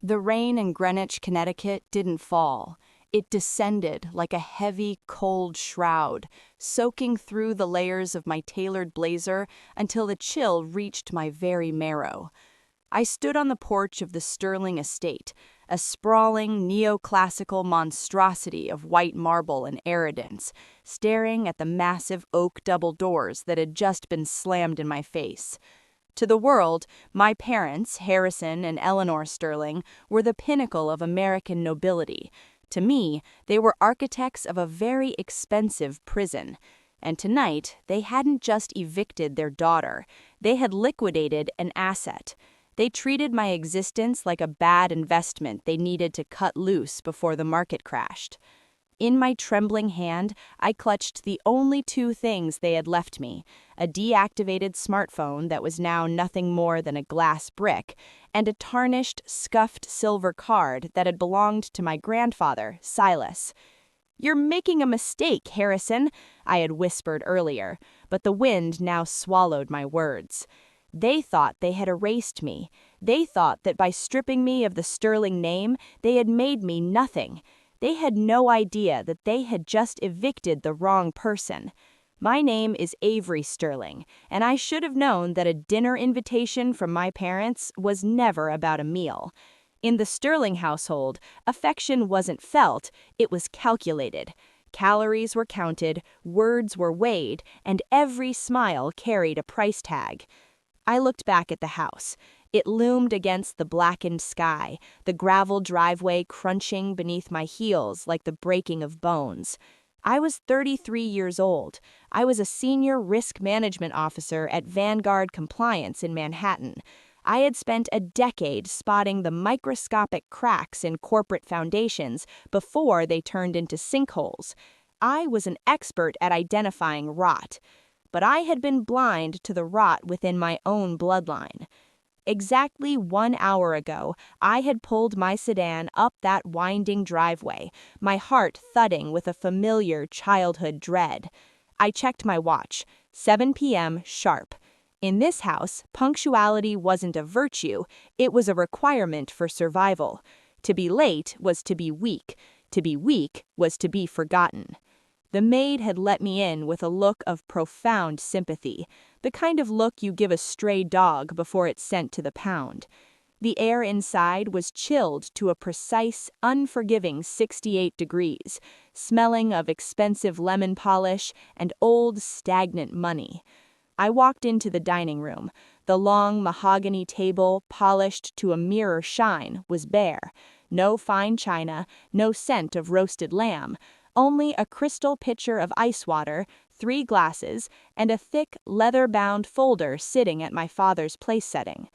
The rain in Greenwich, Connecticut didn't fall. It descended like a heavy, cold shroud, soaking through the layers of my tailored blazer until the chill reached my very marrow. I stood on the porch of the Sterling estate, a sprawling, neoclassical monstrosity of white marble and arrogance, staring at the massive oak double doors that had just been slammed in my face. To the world, my parents, Harrison and Eleanor Sterling, were the pinnacle of American nobility. To me, they were architects of a very expensive prison. And tonight, they hadn't just evicted their daughter, they had liquidated an asset. They treated my existence like a bad investment they needed to cut loose before the market crashed. In my trembling hand, I clutched the only two things they had left me, a deactivated smartphone that was now nothing more than a glass brick, and a tarnished, scuffed silver card that had belonged to my grandfather, Silas. "You're making a mistake, Harrison," I had whispered earlier, but the wind now swallowed my words. They thought they had erased me. They thought that by stripping me of the Sterling name, they had made me nothing. They had no idea that they had just evicted the wrong person. My name is Avery Sterling, and I should have known that a dinner invitation from my parents was never about a meal. In the Sterling household, affection wasn't felt, it was calculated. Calories were counted, words were weighed, and every smile carried a price tag. I looked back at the house. It loomed against the blackened sky, the gravel driveway crunching beneath my heels like the breaking of bones. I was 33 years old. I was a senior risk management officer at Vanguard Compliance in Manhattan. I had spent a decade spotting the microscopic cracks in corporate foundations before they turned into sinkholes. I was an expert at identifying rot. But I had been blind to the rot within my own bloodline. Exactly 1 hour ago, I had pulled my sedan up that winding driveway, my heart thudding with a familiar childhood dread. I checked my watch, 7 p.m. sharp. In this house, punctuality wasn't a virtue, it was a requirement for survival. To be late was to be weak. To be weak was to be forgotten. The maid had let me in with a look of profound sympathy, the kind of look you give a stray dog before it's sent to the pound. The air inside was chilled to a precise, unforgiving 68 degrees, smelling of expensive lemon polish and old, stagnant money. I walked into the dining room. The long mahogany table, polished to a mirror shine, was bare. No fine china, no scent of roasted lamb. Only a crystal pitcher of ice water, 3 glasses, and a thick, leather-bound folder sitting at my father's place setting.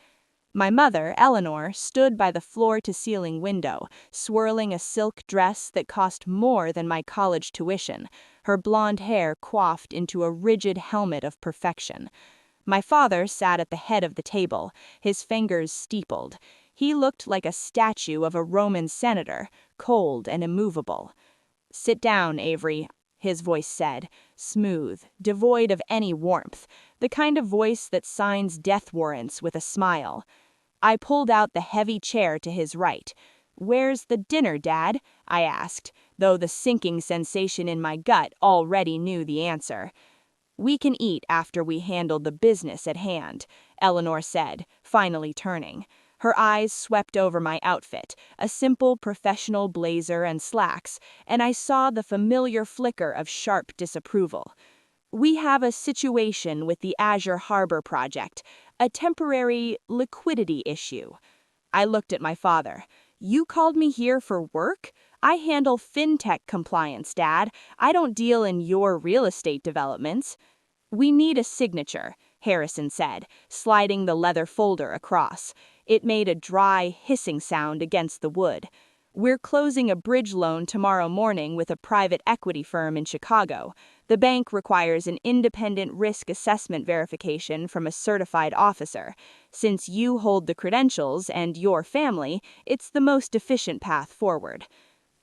My mother, Eleanor, stood by the floor-to-ceiling window, swirling a silk dress that cost more than my college tuition, her blonde hair coiffed into a rigid helmet of perfection. My father sat at the head of the table, his fingers steepled. He looked like a statue of a Roman senator, cold and immovable. "Sit down, Avery," his voice said, smooth, devoid of any warmth, the kind of voice that signs death warrants with a smile. I pulled out the heavy chair to his right. "Where's the dinner, Dad?" I asked, though the sinking sensation in my gut already knew the answer. "We can eat after we handle the business at hand," Eleanor said, finally turning. Her eyes swept over my outfit, a simple professional blazer and slacks, and I saw the familiar flicker of sharp disapproval. "We have a situation with the Azure Harbor project, a temporary liquidity issue." I looked at my father. "You called me here for work? I handle fintech compliance, Dad. I don't deal in your real estate developments." "We need a signature," Harrison said, sliding the leather folder across. It made a dry, hissing sound against the wood. "We're closing a bridge loan tomorrow morning with a private equity firm in Chicago. The bank requires an independent risk assessment verification from a certified officer. Since you hold the credentials and your family, it's the most efficient path forward."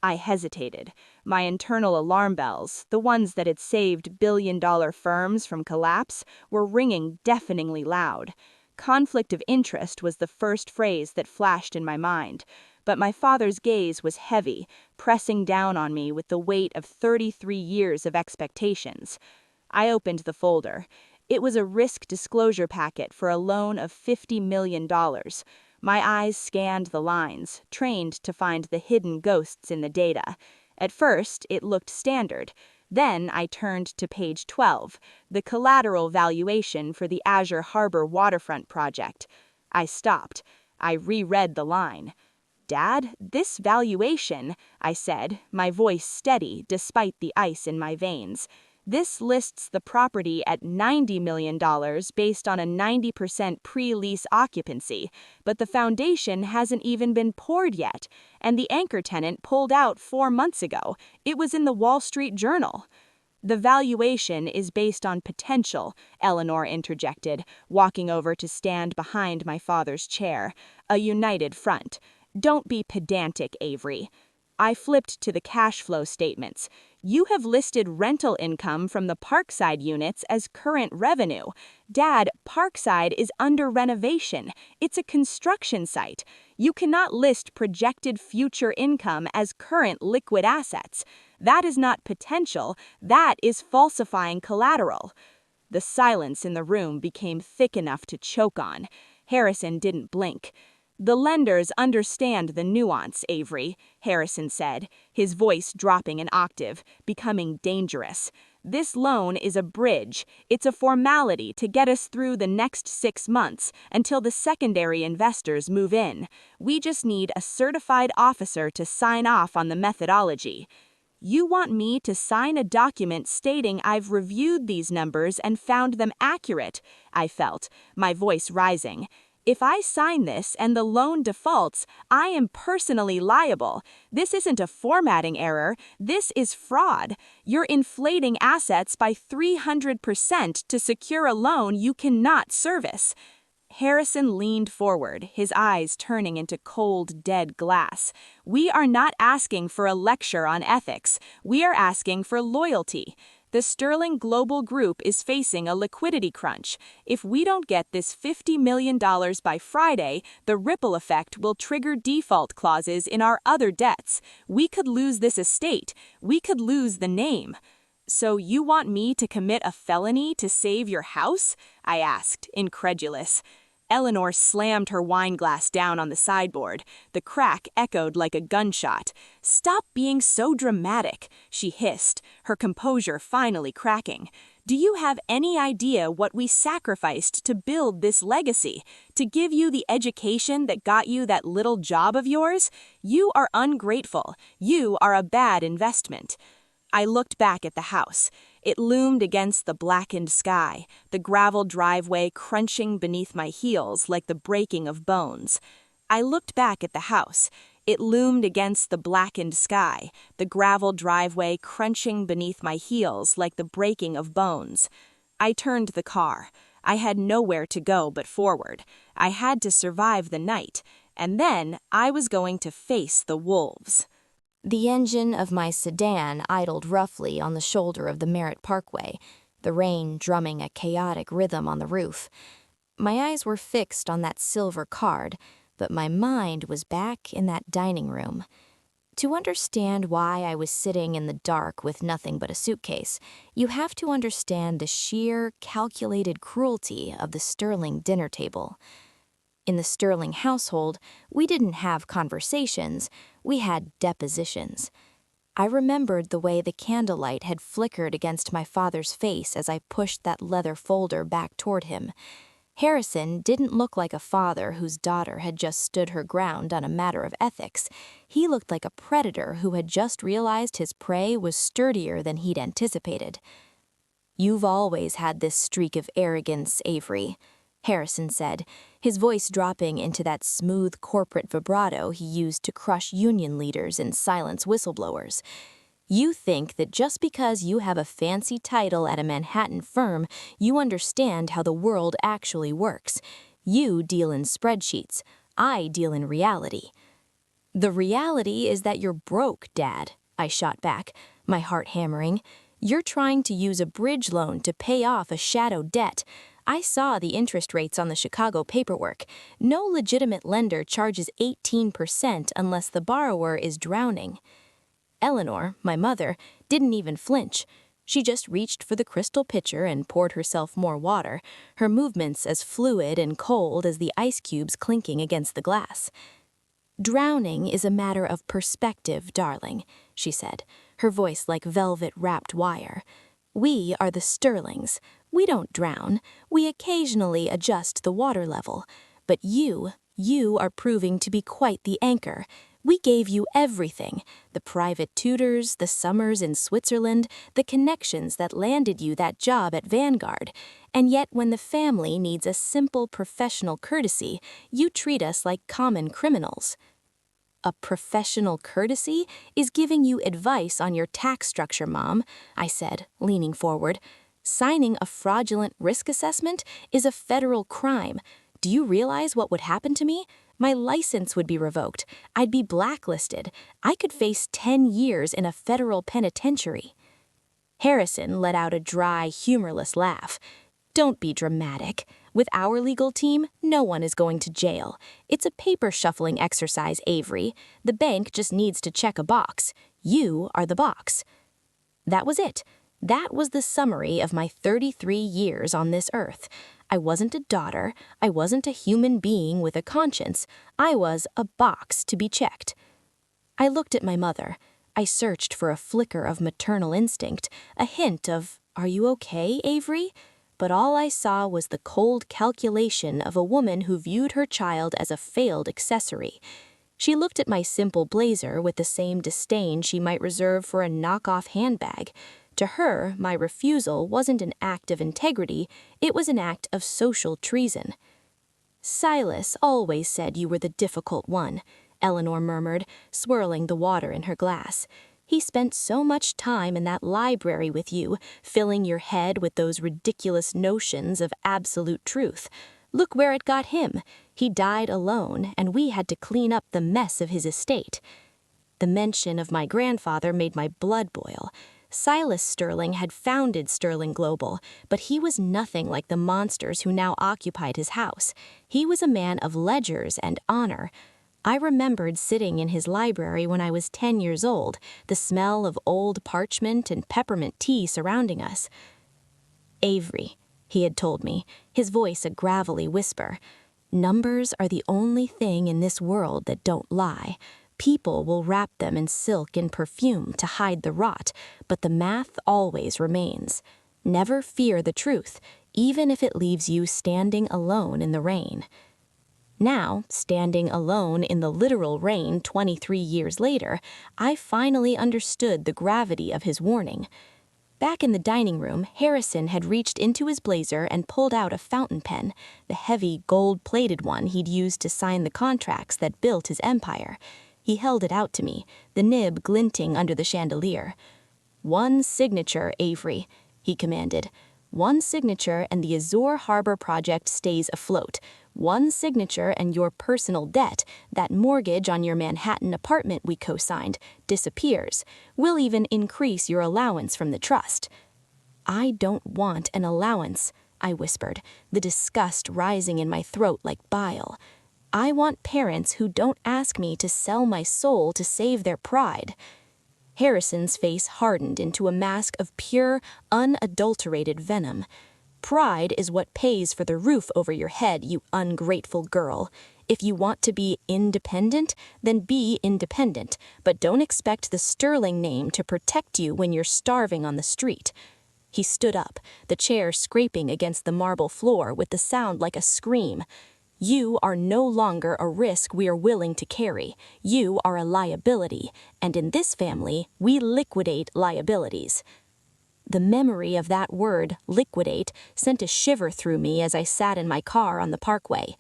I hesitated. My internal alarm bells, the ones that had saved billion-dollar firms from collapse, were ringing deafeningly loud. Conflict of interest was the first phrase that flashed in my mind. but my father's gaze was heavy, pressing down on me with the weight of 33 years of expectations. I opened the folder. It was a risk disclosure packet for a loan of $50 million. My eyes scanned the lines, trained to find the hidden ghosts in the data. At first, it looked standard. Then I turned to page 12, the collateral valuation for the Azure Harbor waterfront project. I stopped. I reread the line. "Dad, this valuation," I said, my voice steady despite the ice in my veins. "This lists the property at $90 million based on a 90% pre-lease occupancy, but the foundation hasn't even been poured yet, and the anchor tenant pulled out 4 months ago. It was in the Wall Street Journal." "The valuation is based on potential," Eleanor interjected, walking over to stand behind my father's chair. "A united front. Don't be pedantic, Avery." I flipped to the cash flow statements. "You have listed rental income from the Parkside units as current revenue. Dad, Parkside is under renovation. It's a construction site. You cannot list projected future income as current liquid assets. That is not potential, that is falsifying collateral." The silence in the room became thick enough to choke on. Harrison didn't blink. "The lenders understand the nuance, Avery," Harrison said, his voice dropping an octave, becoming dangerous. "This loan is a bridge. It's a formality to get us through the next 6 months until the secondary investors move in. We just need a certified officer to sign off on the methodology." "You want me to sign a document stating I've reviewed these numbers and found them accurate?" I felt, my voice rising. "If I sign this and the loan defaults, I am personally liable. This isn't a formatting error, this is fraud. You're inflating assets by 300% to secure a loan you cannot service." Harrison leaned forward, his eyes turning into cold, dead glass. "We are not asking for a lecture on ethics. We are asking for loyalty. The Sterling Global Group is facing a liquidity crunch. If we don't get this $50 million by Friday, the ripple effect will trigger default clauses in our other debts. We could lose this estate. We could lose the name." "So you want me to commit a felony to save your house?" I asked, incredulous. Eleanor slammed her wine glass down on the sideboard. The crack echoed like a gunshot. "Stop being so dramatic," she hissed, her composure finally cracking. "Do you have any idea what we sacrificed to build this legacy? To give you the education that got you that little job of yours? You are ungrateful. You are a bad investment." I looked back at the house. It loomed against the blackened sky, the gravel driveway crunching beneath my heels like the breaking of bones. I looked back at the house. It loomed against the blackened sky, the gravel driveway crunching beneath my heels like the breaking of bones. I turned the car. I had nowhere to go but forward. I had to survive the night, and then I was going to face the wolves. The engine of my sedan idled roughly on the shoulder of the Merritt Parkway, the rain drumming a chaotic rhythm on the roof. My eyes were fixed on that silver card, but my mind was back in that dining room. To understand why I was sitting in the dark with nothing but a suitcase, you have to understand the sheer, calculated cruelty of the Sterling dinner table. In the Sterling household, we didn't have conversations, we had depositions. I remembered the way the candlelight had flickered against my father's face as I pushed that leather folder back toward him. Harrison didn't look like a father whose daughter had just stood her ground on a matter of ethics. He looked like a predator who had just realized his prey was sturdier than he'd anticipated. "You've always had this streak of arrogance, Avery," Harrison said, his voice dropping into that smooth corporate vibrato he used to crush union leaders and silence whistleblowers. "You think that just because you have a fancy title at a Manhattan firm, you understand how the world actually works. You deal in spreadsheets. I deal in reality." "The reality is that you're broke, Dad," I shot back, my heart hammering. "You're trying to use a bridge loan to pay off a shadow debt. I saw the interest rates on the Chicago paperwork. No legitimate lender charges 18% unless the borrower is drowning. Eleanor, my mother, didn't even flinch. She just reached for the crystal pitcher and poured herself more water, her movements as fluid and cold as the ice cubes clinking against the glass. "Drowning is a matter of perspective, darling," she said, her voice like velvet-wrapped wire. "We are the Sterlings. We don't drown. We occasionally adjust the water level. But you are proving to be quite the anchor. We gave you everything, the private tutors, the summers in Switzerland, the connections that landed you that job at Vanguard. And yet when the family needs a simple professional courtesy, you treat us like common criminals." "A professional courtesy is giving you advice on your tax structure, Mom," I said, leaning forward. "Signing a fraudulent risk assessment is a federal crime. Do you realize what would happen to me? My license would be revoked. I'd be blacklisted. I could face 10 years in a federal penitentiary." Harrison let out a dry, humorless laugh. "Don't be dramatic. With our legal team, no one is going to jail. It's a paper-shuffling exercise, Avery. The bank just needs to check a box. You are the box." That was it. That was the summary of my 33 years on this earth. I wasn't a daughter. I wasn't a human being with a conscience. I was a box to be checked. I looked at my mother. I searched for a flicker of maternal instinct, a hint of, "Are you okay, Avery?" But all I saw was the cold calculation of a woman who viewed her child as a failed accessory. She looked at my simple blazer with the same disdain she might reserve for a knockoff handbag. To her, my refusal wasn't an act of integrity, it was an act of social treason. "Silas always said you were the difficult one," Eleanor murmured, swirling the water in her glass. "He spent so much time in that library with you, filling your head with those ridiculous notions of absolute truth. Look where it got him. He died alone, and we had to clean up the mess of his estate." The mention of my grandfather made my blood boil. Silas Sterling had founded Sterling Global, but he was nothing like the monsters who now occupied his house. He was a man of ledgers and honor. I remembered sitting in his library when I was 10 years old, the smell of old parchment and peppermint tea surrounding us. "Avery," he had told me, his voice a gravelly whisper, "numbers are the only thing in this world that don't lie. People will wrap them in silk and perfume to hide the rot, but the math always remains. Never fear the truth, even if it leaves you standing alone in the rain." Now, standing alone in the literal rain 23 years later, I finally understood the gravity of his warning. Back in the dining room, Harrison had reached into his blazer and pulled out a fountain pen, the heavy, gold-plated one he'd used to sign the contracts that built his empire. He held it out to me, the nib glinting under the chandelier. "One signature, Avery," he commanded. "One signature and the Azure Harbor project stays afloat. One signature and your personal debt, that mortgage on your Manhattan apartment we co-signed, disappears. We'll even increase your allowance from the trust." "I don't want an allowance," I whispered, the disgust rising in my throat like bile. "I want parents who don't ask me to sell my soul to save their pride." Harrison's face hardened into a mask of pure, unadulterated venom. "Pride is what pays for the roof over your head, you ungrateful girl. If you want to be independent, then be independent, but don't expect the Sterling name to protect you when you're starving on the street." He stood up, the chair scraping against the marble floor with the sound like a scream. "You are no longer a risk we are willing to carry. You are a liability, and in this family, we liquidate liabilities." The memory of that word, liquidate, sent a shiver through me as I sat in my car on the parkway.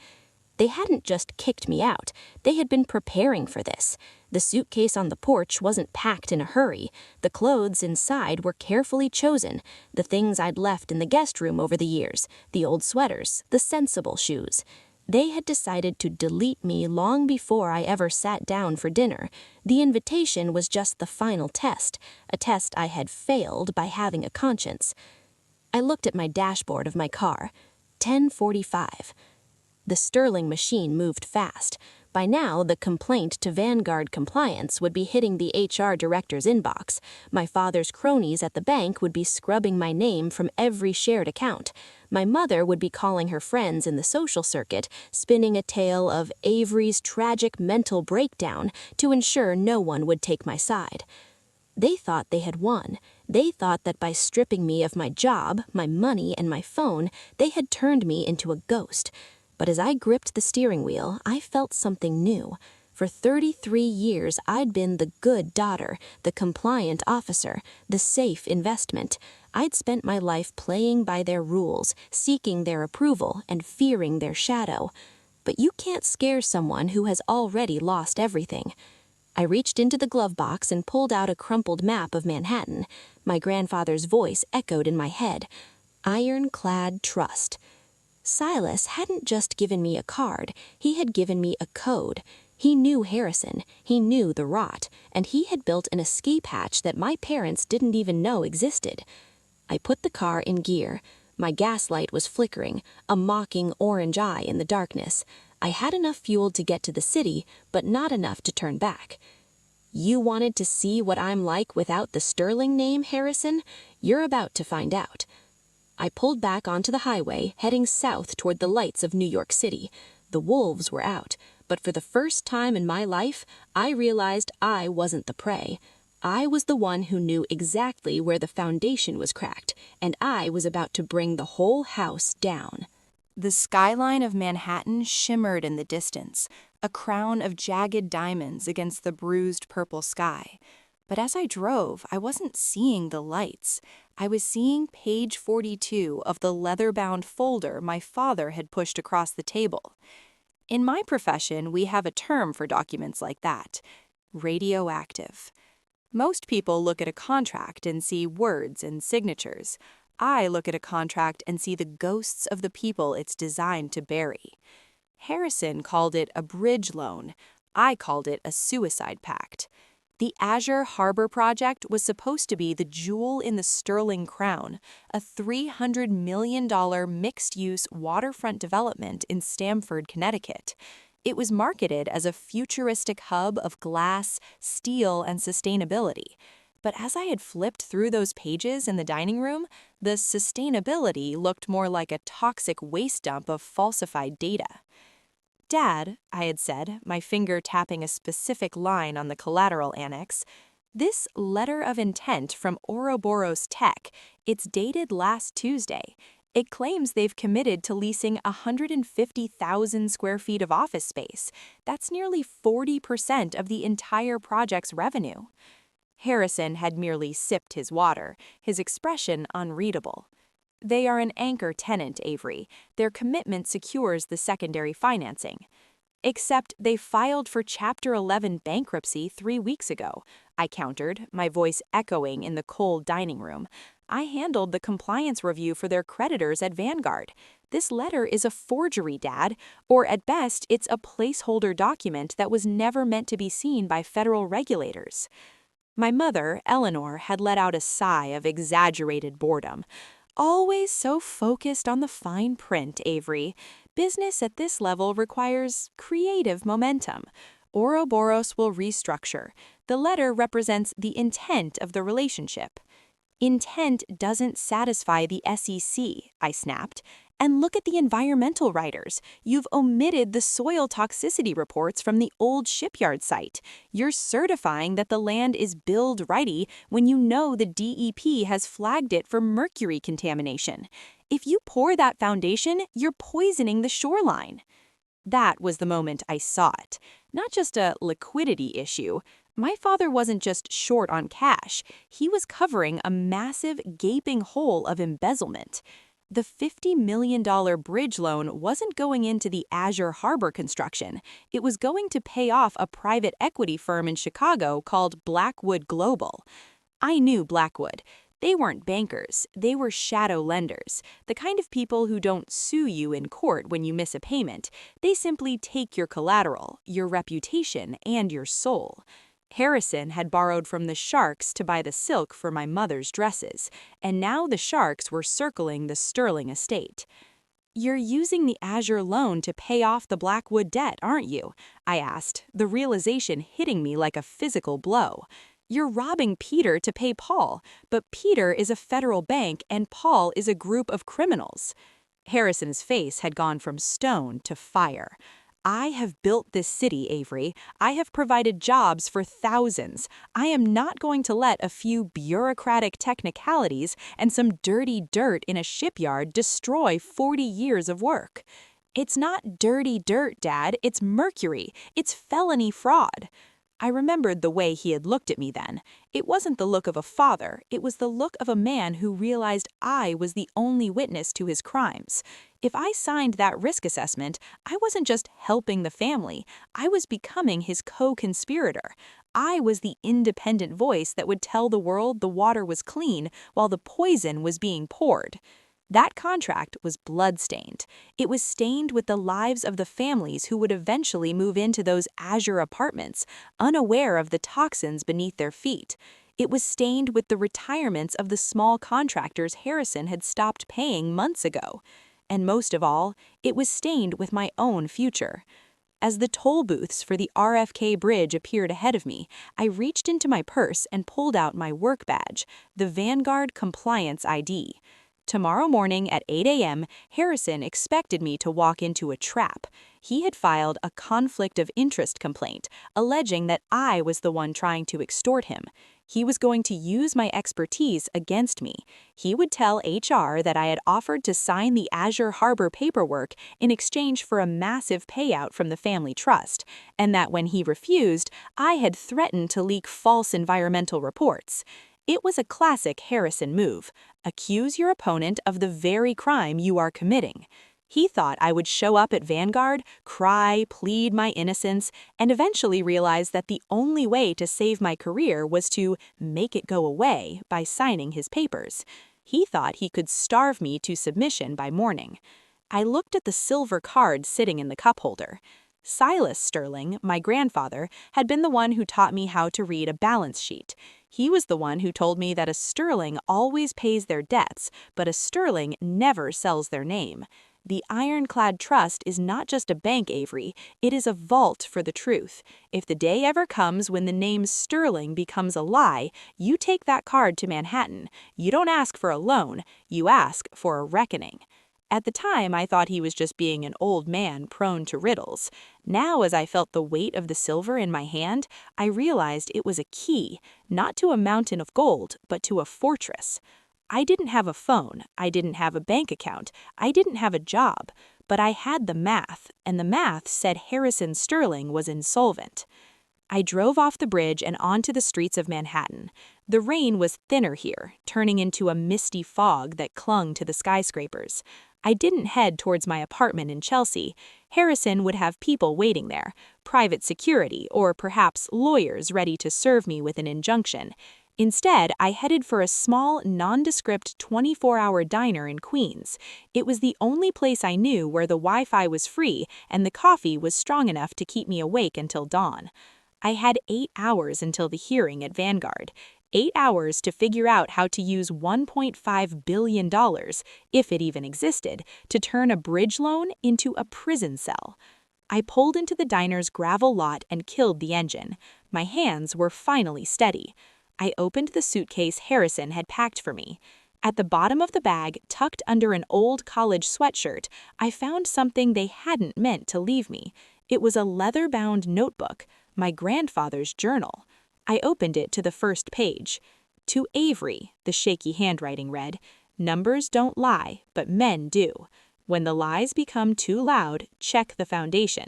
They hadn't just kicked me out. They had been preparing for this. The suitcase on the porch wasn't packed in a hurry. The clothes inside were carefully chosen, the things I'd left in the guest room over the years, the old sweaters, the sensible shoes. They had decided to delete me long before I ever sat down for dinner. The invitation was just the final test, a test I had failed by having a conscience. I looked at my dashboard of my car. 10:45. The Sterling machine moved fast. By now, the complaint to Vanguard Compliance would be hitting the HR director's inbox. My father's cronies at the bank would be scrubbing my name from every shared account. My mother would be calling her friends in the social circuit, spinning a tale of Avery's tragic mental breakdown to ensure no one would take my side. They thought they had won. They thought that by stripping me of my job, my money, and my phone, they had turned me into a ghost. But as I gripped the steering wheel, I felt something new. For 33 years, I'd been the good daughter, the compliant officer, the safe investment. I'd spent my life playing by their rules, seeking their approval, and fearing their shadow. But you can't scare someone who has already lost everything. I reached into the glove box and pulled out a crumpled map of Manhattan. My grandfather's voice echoed in my head. Ironclad trust. Silas hadn't just given me a card, he had given me a code. He knew Harrison, he knew the rot, and he had built an escape hatch that my parents didn't even know existed. I put the car in gear. My gas light was flickering, a mocking orange eye in the darkness. I had enough fuel to get to the city, but not enough to turn back. You wanted to see what I'm like without the Sterling name, Harrison? You're about to find out. I pulled back onto the highway, heading south toward the lights of New York City. The wolves were out, but for the first time in my life, I realized I wasn't the prey. I was the one who knew exactly where the foundation was cracked, and I was about to bring the whole house down. The skyline of Manhattan shimmered in the distance, a crown of jagged diamonds against the bruised purple sky. But as I drove, I wasn't seeing the lights. I was seeing page 42 of the leather-bound folder my father had pushed across the table. In my profession, we have a term for documents like that: radioactive. Most people look at a contract and see words and signatures. I look at a contract and see the ghosts of the people it's designed to bury. Harrison called it a bridge loan. I called it a suicide pact. The Azure Harbor project was supposed to be the jewel in the Sterling crown, a $300 million mixed-use waterfront development in Stamford, Connecticut. It was marketed as a futuristic hub of glass, steel, and sustainability. But as I had flipped through those pages in the dining room, the sustainability looked more like a toxic waste dump of falsified data. "Dad," I had said, my finger tapping a specific line on the collateral annex, "this letter of intent from Ouroboros Tech, it's dated last Tuesday. It claims they've committed to leasing 150,000 square feet of office space. That's nearly 40% of the entire project's revenue." Harrison had merely sipped his water, his expression unreadable. "They are an anchor tenant, Avery. Their commitment secures the secondary financing." "Except they filed for Chapter 11 bankruptcy 3 weeks ago," I countered, my voice echoing in the cold dining room. "I handled the compliance review for their creditors at Vanguard. This letter is a forgery, Dad, or at best, it's a placeholder document that was never meant to be seen by federal regulators." My mother, Eleanor, had let out a sigh of exaggerated boredom. "Always so focused on the fine print, Avery. Business at this level requires creative momentum. Ouroboros will restructure. The letter represents the intent of the relationship." "Intent doesn't satisfy the SEC," I snapped. "And look at the environmental writers. You've omitted the soil toxicity reports from the old shipyard site. You're certifying that the land is build-ready when you know the DEP has flagged it for mercury contamination. If you pour that foundation, you're poisoning the shoreline." That was the moment I saw it. Not just a liquidity issue. My father wasn't just short on cash. He was covering a massive, gaping hole of embezzlement. The $50 million bridge loan wasn't going into the Azure Harbor construction. It was going to pay off a private equity firm in Chicago called Blackwood Global. I knew Blackwood. They weren't bankers, they were shadow lenders, the kind of people who don't sue you in court when you miss a payment. They simply take your collateral, your reputation, and your soul. Harrison had borrowed from the sharks to buy the silk for my mother's dresses, and now the sharks were circling the Sterling estate. "You're using the Azure loan to pay off the Blackwood debt, aren't you?" I asked, the realization hitting me like a physical blow. "You're robbing Peter to pay Paul, but Peter is a federal bank and Paul is a group of criminals." Harrison's face had gone from stone to fire. "I have built this city, Avery. I have provided jobs for thousands. I am not going to let a few bureaucratic technicalities and some dirty dirt in a shipyard destroy 40 years of work." "It's not dirty dirt, Dad. It's mercury. It's felony fraud." I remembered the way he had looked at me then. It wasn't the look of a father, it was the look of a man who realized I was the only witness to his crimes. If I signed that risk assessment, I wasn't just helping the family, I was becoming his co-conspirator. I was the independent voice that would tell the world the water was clean while the poison was being poured. That contract was blood-stained. It was stained with the lives of the families who would eventually move into those Azure apartments, unaware of the toxins beneath their feet. It was stained with the retirements of the small contractors Harrison had stopped paying months ago. And most of all, it was stained with my own future. As the toll booths for the RFK bridge appeared ahead of me, I reached into my purse and pulled out my work badge, the Vanguard Compliance ID. Tomorrow morning at 8 a.m., Harrison expected me to walk into a trap. He had filed a conflict of interest complaint, alleging that I was the one trying to extort him. He was going to use my expertise against me. He would tell HR that I had offered to sign the Azure Harbor paperwork in exchange for a massive payout from the family trust, and that when he refused, I had threatened to leak false environmental reports. It was a classic Harrison move. Accuse your opponent of the very crime you are committing. He thought I would show up at Vanguard, cry, plead my innocence, and eventually realize that the only way to save my career was to make it go away by signing his papers. He thought he could starve me to submission by morning. I looked at the silver card sitting in the cup holder. Silas Sterling, my grandfather, had been the one who taught me how to read a balance sheet. He was the one who told me that a sterling always pays their debts, but a sterling never sells their name. The ironclad trust is not just a bank, Avery, it is a vault for the truth. If the day ever comes when the name Sterling becomes a lie, you take that card to Manhattan. You don't ask for a loan, you ask for a reckoning. At the time, I thought he was just being an old man prone to riddles. Now, as I felt the weight of the silver in my hand, I realized it was a key, not to a mountain of gold, but to a fortress. I didn't have a phone, I didn't have a bank account, I didn't have a job, but I had the math, and the math said Harrison Sterling was insolvent. I drove off the bridge and onto the streets of Manhattan. The rain was thinner here, turning into a misty fog that clung to the skyscrapers. I didn't head towards my apartment in Chelsea. Harrison would have people waiting there, private security, or perhaps lawyers ready to serve me with an injunction. Instead, I headed for a small, nondescript 24-hour diner in Queens. It was the only place I knew where the Wi-Fi was free and the coffee was strong enough to keep me awake until dawn. I had 8 hours until the hearing at Vanguard. 8 hours to figure out how to use $1.5 billion, if it even existed, to turn a bridge loan into a prison cell. I pulled into the diner's gravel lot and killed the engine. My hands were finally steady. I opened the suitcase Harrison had packed for me. At the bottom of the bag, tucked under an old college sweatshirt, I found something they hadn't meant to leave me. It was a leather-bound notebook, my grandfather's journal. I opened it to the first page. "To Avery," the shaky handwriting read, "numbers don't lie, but men do. When the lies become too loud, check the foundation."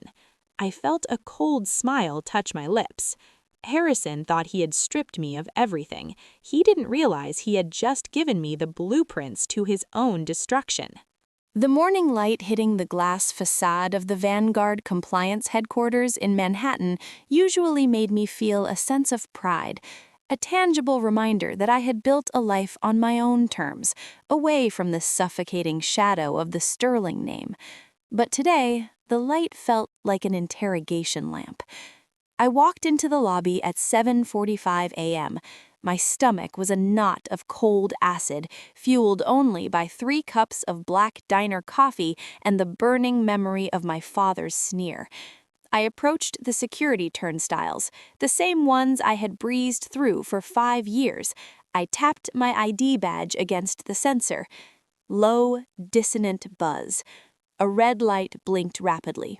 I felt a cold smile touch my lips. Harrison thought he had stripped me of everything. He didn't realize he had just given me the blueprints to his own destruction. The morning light hitting the glass facade of the Vanguard Compliance headquarters in Manhattan usually made me feel a sense of pride, a tangible reminder that I had built a life on my own terms, away from the suffocating shadow of the Sterling name. But today, the light felt like an interrogation lamp. I walked into the lobby at 7:45 a.m. My stomach was a knot of cold acid, fueled only by 3 cups of black diner coffee and the burning memory of my father's sneer. I approached the security turnstiles, the same ones I had breezed through for 5 years. I tapped my ID badge against the sensor. Low, dissonant buzz. A red light blinked rapidly.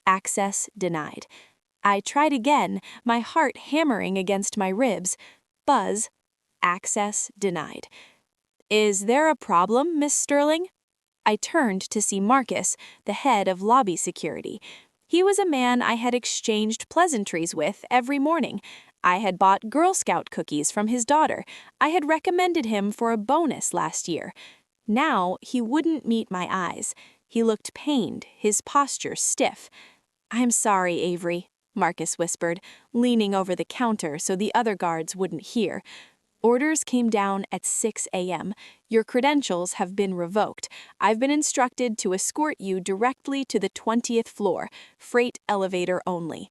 Access denied. I tried again, my heart hammering against my ribs. Buzz. Access denied. "Is there a problem, Miss Sterling?" I turned to see Marcus, the head of lobby security. He was a man I had exchanged pleasantries with every morning. I had bought Girl Scout cookies from his daughter. I had recommended him for a bonus last year. Now he wouldn't meet my eyes. He looked pained, his posture stiff. "I'm sorry, Avery," Marcus whispered, leaning over the counter so the other guards wouldn't hear. "Orders came down at 6 a.m. Your credentials have been revoked. I've been instructed to escort you directly to the 20th floor, freight elevator only."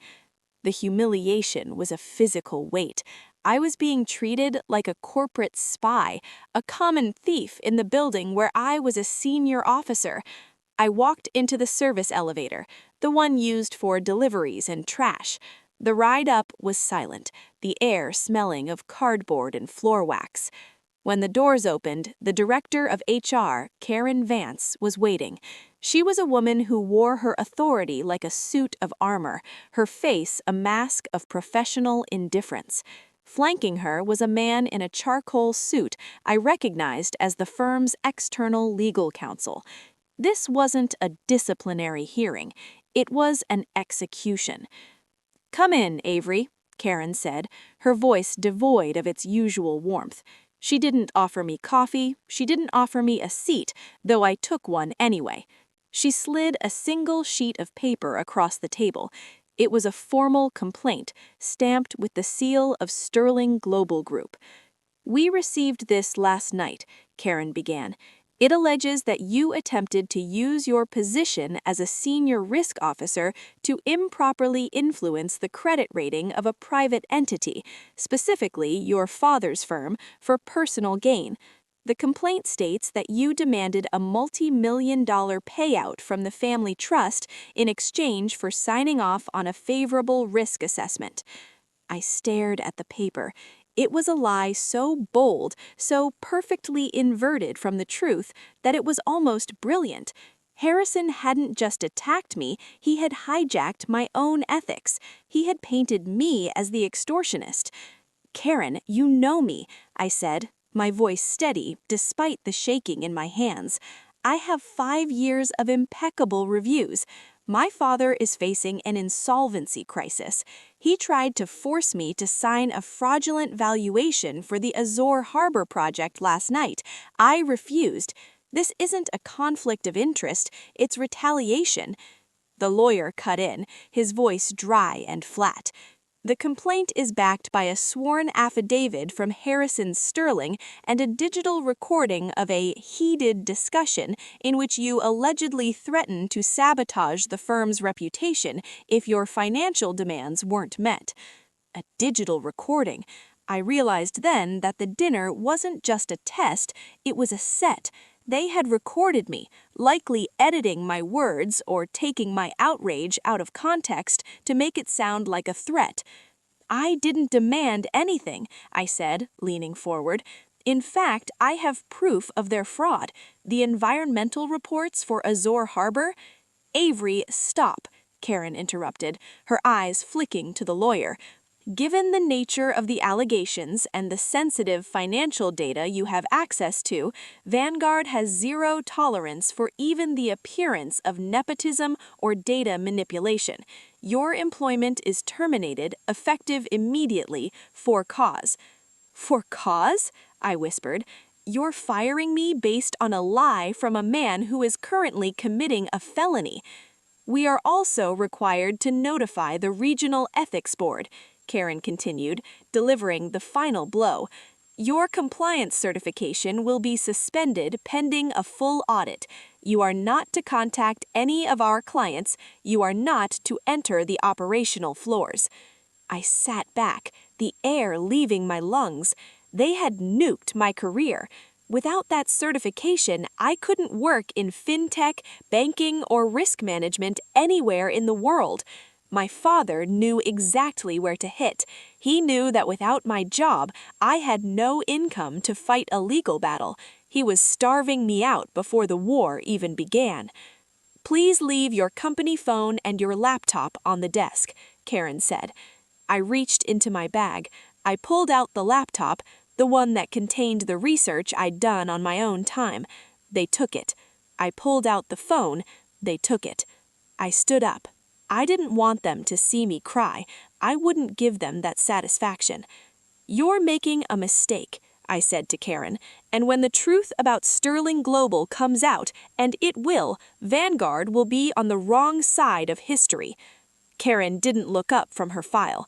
The humiliation was a physical weight. I was being treated like a corporate spy, a common thief in the building where I was a senior officer. I walked into the service elevator, the one used for deliveries and trash. The ride up was silent, the air smelling of cardboard and floor wax. When the doors opened, the director of HR, Karen Vance, was waiting. She was a woman who wore her authority like a suit of armor, her face a mask of professional indifference. Flanking her was a man in a charcoal suit I recognized as the firm's external legal counsel. This wasn't a disciplinary hearing. It was an execution. "Come in, Avery," Karen said, her voice devoid of its usual warmth. She didn't offer me coffee, she didn't offer me a seat, though I took one anyway. She slid a single sheet of paper across the table. It was a formal complaint, stamped with the seal of Sterling Global Group. "We received this last night," Karen began. "It alleges that you attempted to use your position as a senior risk officer to improperly influence the credit rating of a private entity, specifically your father's firm, for personal gain. The complaint states that you demanded a multi-million-dollar payout from the family trust in exchange for signing off on a favorable risk assessment." I stared at the paper. It was a lie so bold, so perfectly inverted from the truth, that it was almost brilliant. Harrison hadn't just attacked me, he had hijacked my own ethics. He had painted me as the extortionist. "Karen, you know me," I said, my voice steady despite the shaking in my hands. "I have 5 years of impeccable reviews. My father is facing an insolvency crisis. He tried to force me to sign a fraudulent valuation for the Azure Harbor project last night. I refused. This isn't a conflict of interest, it's retaliation." The lawyer cut in, his voice dry and flat. "The complaint is backed by a sworn affidavit from Harrison Sterling and a digital recording of a heated discussion in which you allegedly threatened to sabotage the firm's reputation if your financial demands weren't met." A digital recording. I realized then that the dinner wasn't just a test, it was a set. They had recorded me, likely editing my words or taking my outrage out of context to make it sound like a threat. "I didn't demand anything," I said, leaning forward. "In fact, I have proof of their fraud. The environmental reports for Azure Harbor—" "Avery, stop," Karen interrupted, her eyes flicking to the lawyer. "Given the nature of the allegations and the sensitive financial data you have access to, Vanguard has zero tolerance for even the appearance of nepotism or data manipulation. Your employment is terminated, effective immediately, for cause." "For cause?" I whispered. "You're firing me based on a lie from a man who is currently committing a felony." "We are also required to notify the Regional Ethics Board," Karen continued, delivering the final blow. "Your compliance certification will be suspended pending a full audit. You are not to contact any of our clients. You are not to enter the operational floors." I sat back, the air leaving my lungs. They had nuked my career. Without that certification, I couldn't work in fintech, banking, or risk management anywhere in the world. My father knew exactly where to hit. He knew that without my job, I had no income to fight a legal battle. He was starving me out before the war even began. "Please leave your company phone and your laptop on the desk," Karen said. I reached into my bag. I pulled out the laptop, the one that contained the research I'd done on my own time. They took it. I pulled out the phone. They took it. I stood up. I didn't want them to see me cry. I wouldn't give them that satisfaction. "You're making a mistake," I said to Karen, "and when the truth about Sterling Global comes out, and it will, Vanguard will be on the wrong side of history." Karen didn't look up from her file.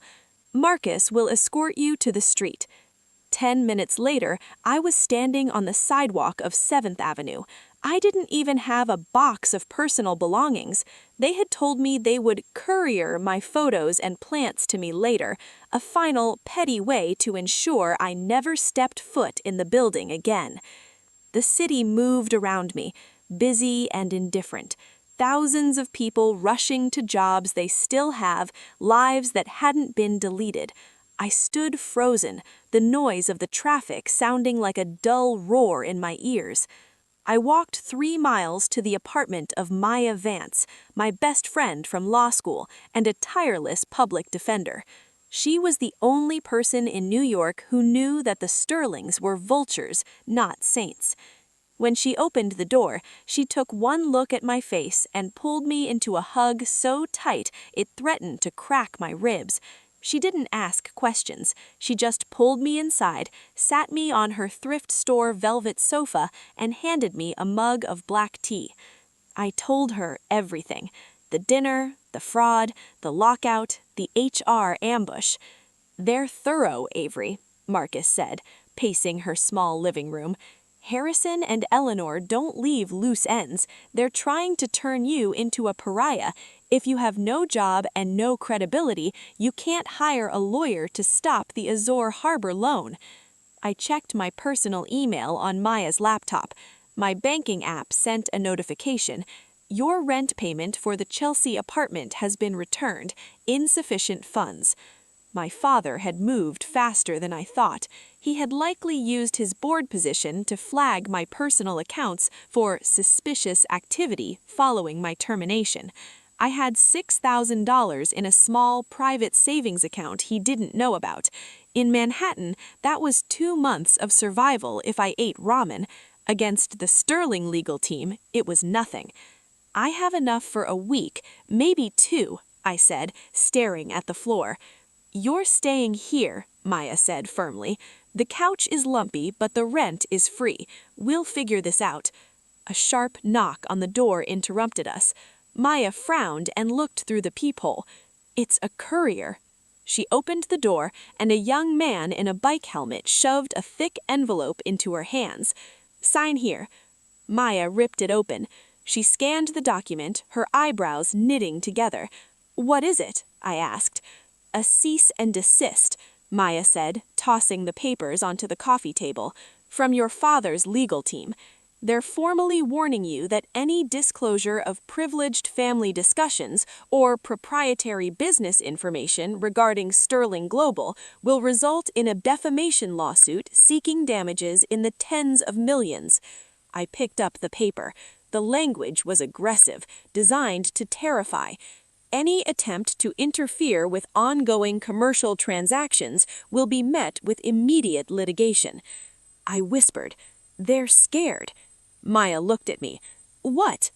"Marcus will escort you to the street." 10 minutes later, I was standing on the sidewalk of 7th Avenue. I didn't even have a box of personal belongings. They had told me they would courier my photos and plants to me later, a final, petty way to ensure I never stepped foot in the building again. The city moved around me, busy and indifferent. Thousands of people rushing to jobs they still have, lives that hadn't been deleted. I stood frozen, the noise of the traffic sounding like a dull roar in my ears. I walked 3 miles to the apartment of Maya Vance, my best friend from law school and a tireless public defender. She was the only person in New York who knew that the Sterlings were vultures, not saints. When she opened the door, she took one look at my face and pulled me into a hug so tight it threatened to crack my ribs. She didn't ask questions. She just pulled me inside, sat me on her thrift store velvet sofa, and handed me a mug of black tea. I told her everything. The dinner, the fraud, the lockout, the HR ambush. "They're thorough, Avery," Marcus said, pacing her small living room. "Harrison and Eleanor don't leave loose ends. They're trying to turn you into a pariah. If you have no job and no credibility, you can't hire a lawyer to stop the Azure Harbor loan." I checked my personal email on Maya's laptop. My banking app sent a notification. "Your rent payment for the Chelsea apartment has been returned. Insufficient funds." My father had moved faster than I thought. He had likely used his board position to flag my personal accounts for suspicious activity following my termination. I had $6,000 in a small private savings account he didn't know about. In Manhattan, that was 2 months of survival if I ate ramen. Against the Sterling legal team, it was nothing. "I have enough for a week, maybe 2, I said, staring at the floor. "You're staying here," Maya said firmly. "The couch is lumpy, but the rent is free. We'll figure this out." A sharp knock on the door interrupted us. Maya frowned and looked through the peephole. "It's a courier." She opened the door, and a young man in a bike helmet shoved a thick envelope into her hands. "Sign here." Maya ripped it open. She scanned the document, her eyebrows knitting together. "What is it?" I asked. "A cease and desist," Maya said, tossing the papers onto the coffee table. "From your father's legal team. They're formally warning you that any disclosure of privileged family discussions or proprietary business information regarding Sterling Global will result in a defamation lawsuit seeking damages in the tens of millions." I picked up the paper. The language was aggressive, designed to terrify. "Any attempt to interfere with ongoing commercial transactions will be met with immediate litigation." I whispered, "They're scared." Maya looked at me. "What?"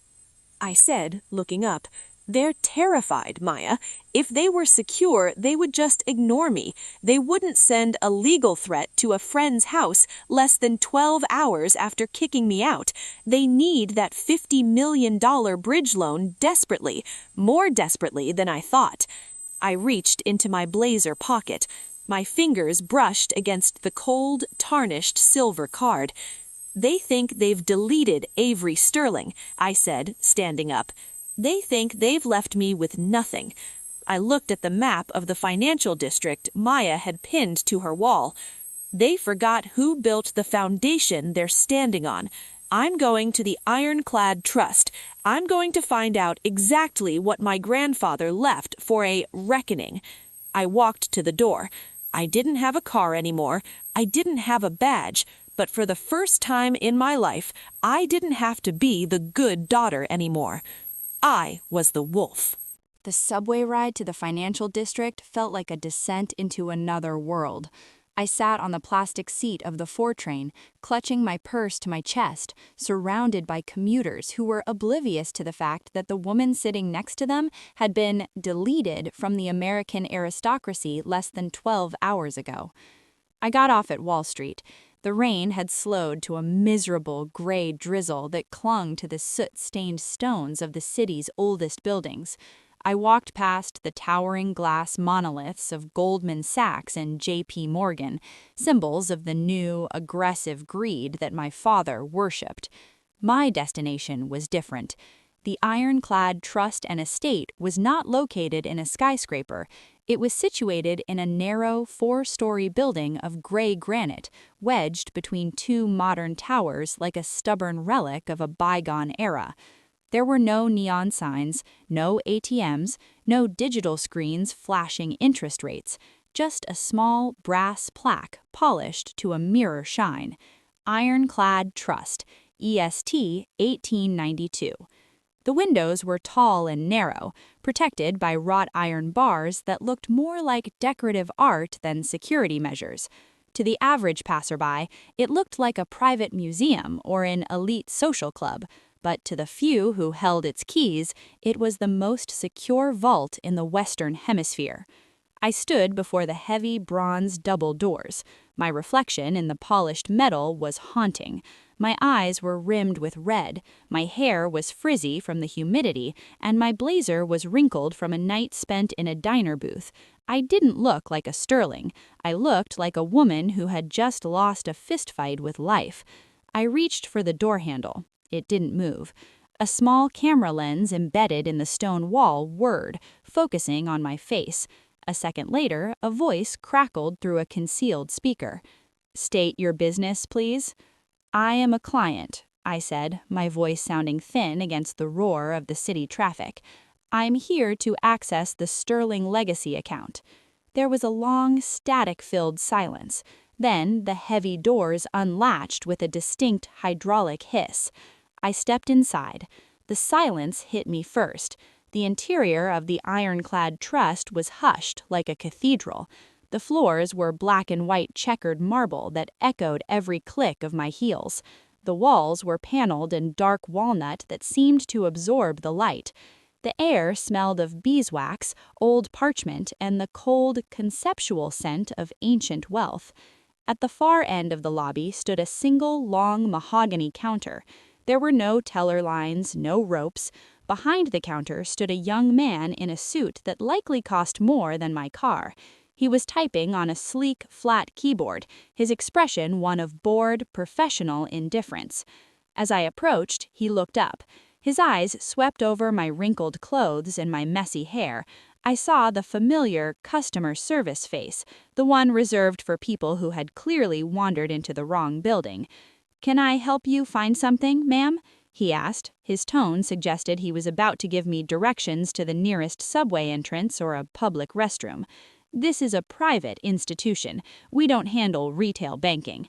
I said, looking up. "They're terrified, Maya. If they were secure, they would just ignore me. They wouldn't send a legal threat to a friend's house less than 12 hours after kicking me out. They need that $50 million bridge loan desperately, more desperately than I thought." I reached into my blazer pocket. My fingers brushed against the cold, tarnished silver card. "They think they've deleted Avery Sterling," I said, standing up. "They think they've left me with nothing." I looked at the map of the financial district Maya had pinned to her wall. They forgot who built the foundation they're standing on. I'm going to the Ironclad Trust. I'm going to find out exactly what my grandfather left for a reckoning. I walked to the door. I didn't have a car anymore. I didn't have a badge. But for the first time in my life, I didn't have to be the good daughter anymore. I was the wolf. The subway ride to the financial district felt like a descent into another world. I sat on the plastic seat of the 4 train, clutching my purse to my chest, surrounded by commuters who were oblivious to the fact that the woman sitting next to them had been deleted from the American aristocracy less than 12 hours ago. I got off at Wall Street. The rain had slowed to a miserable gray drizzle that clung to the soot-stained stones of the city's oldest buildings. I walked past the towering glass monoliths of Goldman Sachs and J.P. Morgan, symbols of the new, aggressive greed that my father worshipped. My destination was different. The Ironclad Trust and Estate was not located in a skyscraper. It was situated in a narrow 4-story building of gray granite, wedged between 2 modern towers like a stubborn relic of a bygone era. There were no neon signs, no ATMs, no digital screens flashing interest rates, just a small brass plaque polished to a mirror shine. Ironclad Trust, EST 1892. The windows were tall and narrow, protected by wrought iron bars that looked more like decorative art than security measures. To the average passerby, it looked like a private museum or an elite social club, but to the few who held its keys, it was the most secure vault in the Western Hemisphere. I stood before the heavy bronze double doors. My reflection in the polished metal was haunting. My eyes were rimmed with red, my hair was frizzy from the humidity, and my blazer was wrinkled from a night spent in a diner booth. I didn't look like a sterling. I looked like a woman who had just lost a fistfight with life. I reached for the door handle. It didn't move. A small camera lens embedded in the stone wall whirred, focusing on my face. A second later, a voice crackled through a concealed speaker. "State your business, please." "I am a client," I said, my voice sounding thin against the roar of the city traffic. "I'm here to access the Sterling Legacy account." There was a long, static-filled silence. Then the heavy doors unlatched with a distinct hydraulic hiss. I stepped inside. The silence hit me first. The interior of the Ironclad Trust was hushed like a cathedral. The floors were black and white checkered marble that echoed every click of my heels. The walls were paneled in dark walnut that seemed to absorb the light. The air smelled of beeswax, old parchment, and the cold, conceptual scent of ancient wealth. At the far end of the lobby stood a single, long mahogany counter. There were no teller lines, no ropes. Behind the counter stood a young man in a suit that likely cost more than my car. He was typing on a sleek, flat keyboard, his expression one of bored, professional indifference. As I approached, he looked up. His eyes swept over my wrinkled clothes and my messy hair. I saw the familiar customer service face, the one reserved for people who had clearly wandered into the wrong building. "Can I help you find something, ma'am?" he asked. His tone suggested he was about to give me directions to the nearest subway entrance or a public restroom. "This is a private institution. We don't handle retail banking."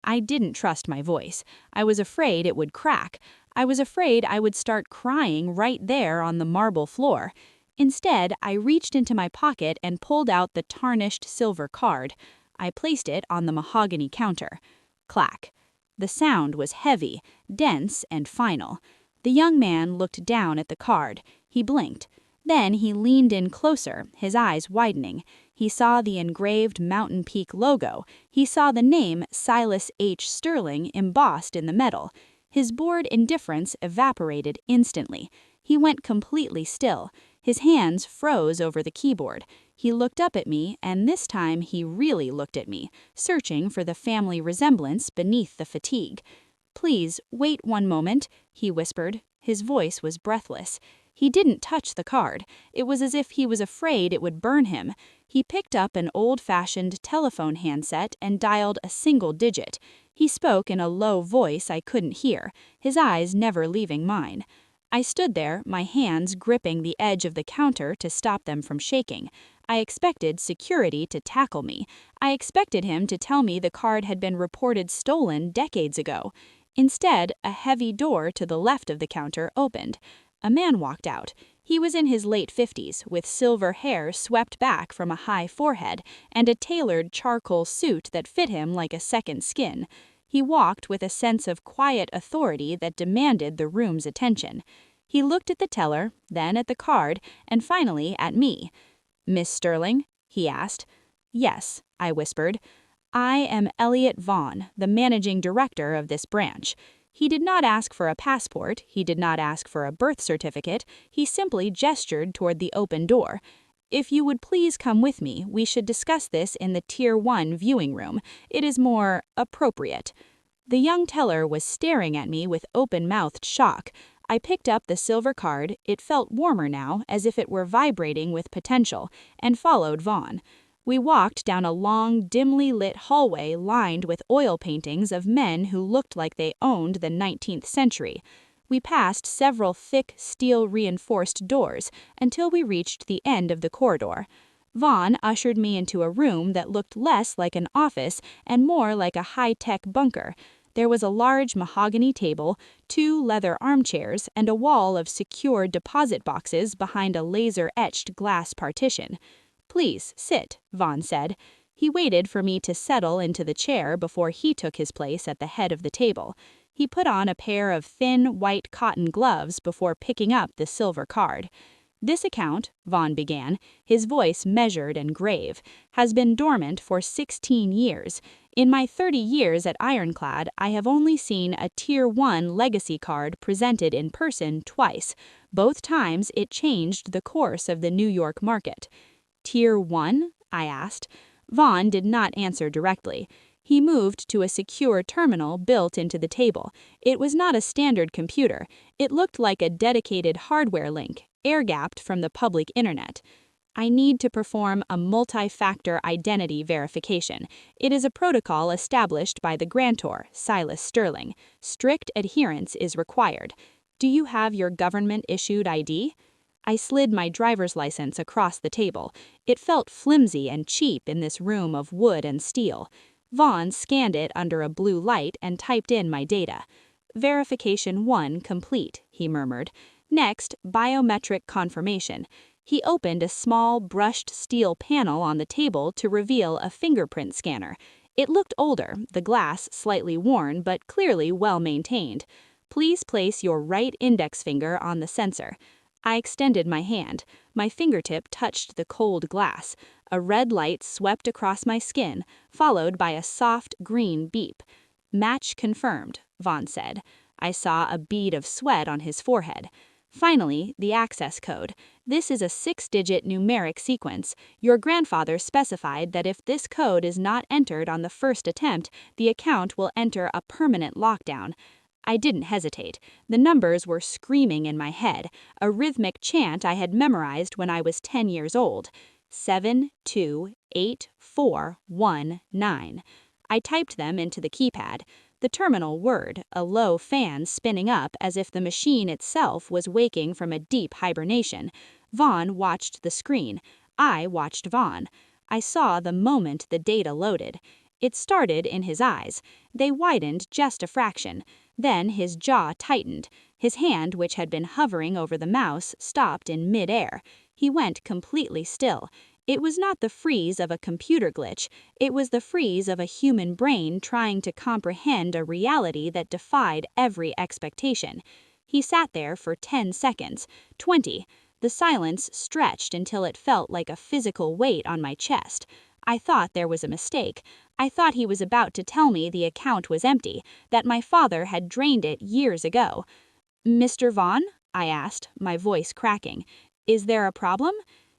I didn't trust my voice. I was afraid it would crack. I was afraid I would start crying right there on the marble floor. Instead, I reached into my pocket and pulled out the tarnished silver card. I placed it on the mahogany counter. Clack. The sound was heavy, dense, and final. The young man looked down at the card. He blinked. Then he leaned in closer, his eyes widening. He saw the engraved Mountain Peak logo. He saw the name Silas H. Sterling embossed in the metal. His bored indifference evaporated instantly. He went completely still. His hands froze over the keyboard. He looked up at me, and this time he really looked at me, searching for the family resemblance beneath the fatigue. "Please, wait one moment," he whispered. His voice was breathless. He didn't touch the card. It was as if he was afraid it would burn him. He picked up an old-fashioned telephone handset and dialed a single digit. He spoke in a low voice I couldn't hear, his eyes never leaving mine. I stood there, my hands gripping the edge of the counter to stop them from shaking. I expected security to tackle me. I expected him to tell me the card had been reported stolen decades ago. Instead, a heavy door to the left of the counter opened. A man walked out. He was in his late 50s, with silver hair swept back from a high forehead and a tailored charcoal suit that fit him like a second skin. He walked with a sense of quiet authority that demanded the room's attention. He looked at the teller, then at the card, and finally at me. "Miss Sterling?" he asked. "Yes," I whispered. "I am Elliot Vaughn, the managing director of this branch." He did not ask for a passport, he did not ask for a birth certificate, he simply gestured toward the open door. "If you would please come with me, we should discuss this in the Tier 1 viewing room. It is more appropriate." The young teller was staring at me with open-mouthed shock. I picked up the silver card, it felt warmer now, as if it were vibrating with potential, and followed Vaughn. We walked down a long, dimly lit hallway lined with oil paintings of men who looked like they owned the 19th century. We passed several thick, steel-reinforced doors until we reached the end of the corridor. Vaughn ushered me into a room that looked less like an office and more like a high-tech bunker. There was a large mahogany table, 2 leather armchairs, and a wall of secure deposit boxes behind a laser-etched glass partition. "Please, sit," Vaughn said. He waited for me to settle into the chair before he took his place at the head of the table. He put on a pair of thin, white cotton gloves before picking up the silver card. "This account," Vaughn began, his voice measured and grave, "has been dormant for 16 years. In my 30 years at Ironclad, I have only seen a Tier 1 legacy card presented in person twice. Both times it changed the course of the New York market." "Tier 1?" I asked. Vaughn did not answer directly. He moved to a secure terminal built into the table. It was not a standard computer. It looked like a dedicated hardware link, air-gapped from the public internet. "I need to perform a multi-factor identity verification. It is a protocol established by the grantor, Silas Sterling. Strict adherence is required. Do you have your government-issued ID?" I slid my driver's license across the table. It felt flimsy and cheap in this room of wood and steel. Vaughn scanned it under a blue light and typed in my data. "Verification 1 complete," he murmured. "Next, biometric confirmation." He opened a small, brushed steel panel on the table to reveal a fingerprint scanner. It looked older, the glass slightly worn but clearly well-maintained. "Please place your right index finger on the sensor." I extended my hand. My fingertip touched the cold glass. A red light swept across my skin, followed by a soft green beep. "Match confirmed," Vaughn said. I saw a bead of sweat on his forehead. "Finally, the access code. This is a 6-digit numeric sequence. Your grandfather specified that if this code is not entered on the first attempt, the account will enter a permanent lockdown." I didn't hesitate. The numbers were screaming in my head, a rhythmic chant I had memorized when I was 10 years old. 72841 I typed them into the keypad. The terminal whirred, a low fan spinning up as if the machine itself was waking from a deep hibernation. Vaughn watched the screen. I watched Vaughn. I saw the moment the data loaded. It started in his eyes. They widened just a fraction. Then his jaw tightened. His hand, which had been hovering over the mouse, stopped in mid-air. He went completely still. It was not the freeze of a computer glitch. It was the freeze of a human brain trying to comprehend a reality that defied every expectation. He sat there for 10 seconds, 20. The silence stretched until it felt like a physical weight on my chest. I thought there was a mistake. I thought he was about to tell me the account was empty, that my father had drained it years ago. "Mr. Vaughn?" I asked, my voice cracking. "Is there a problem?"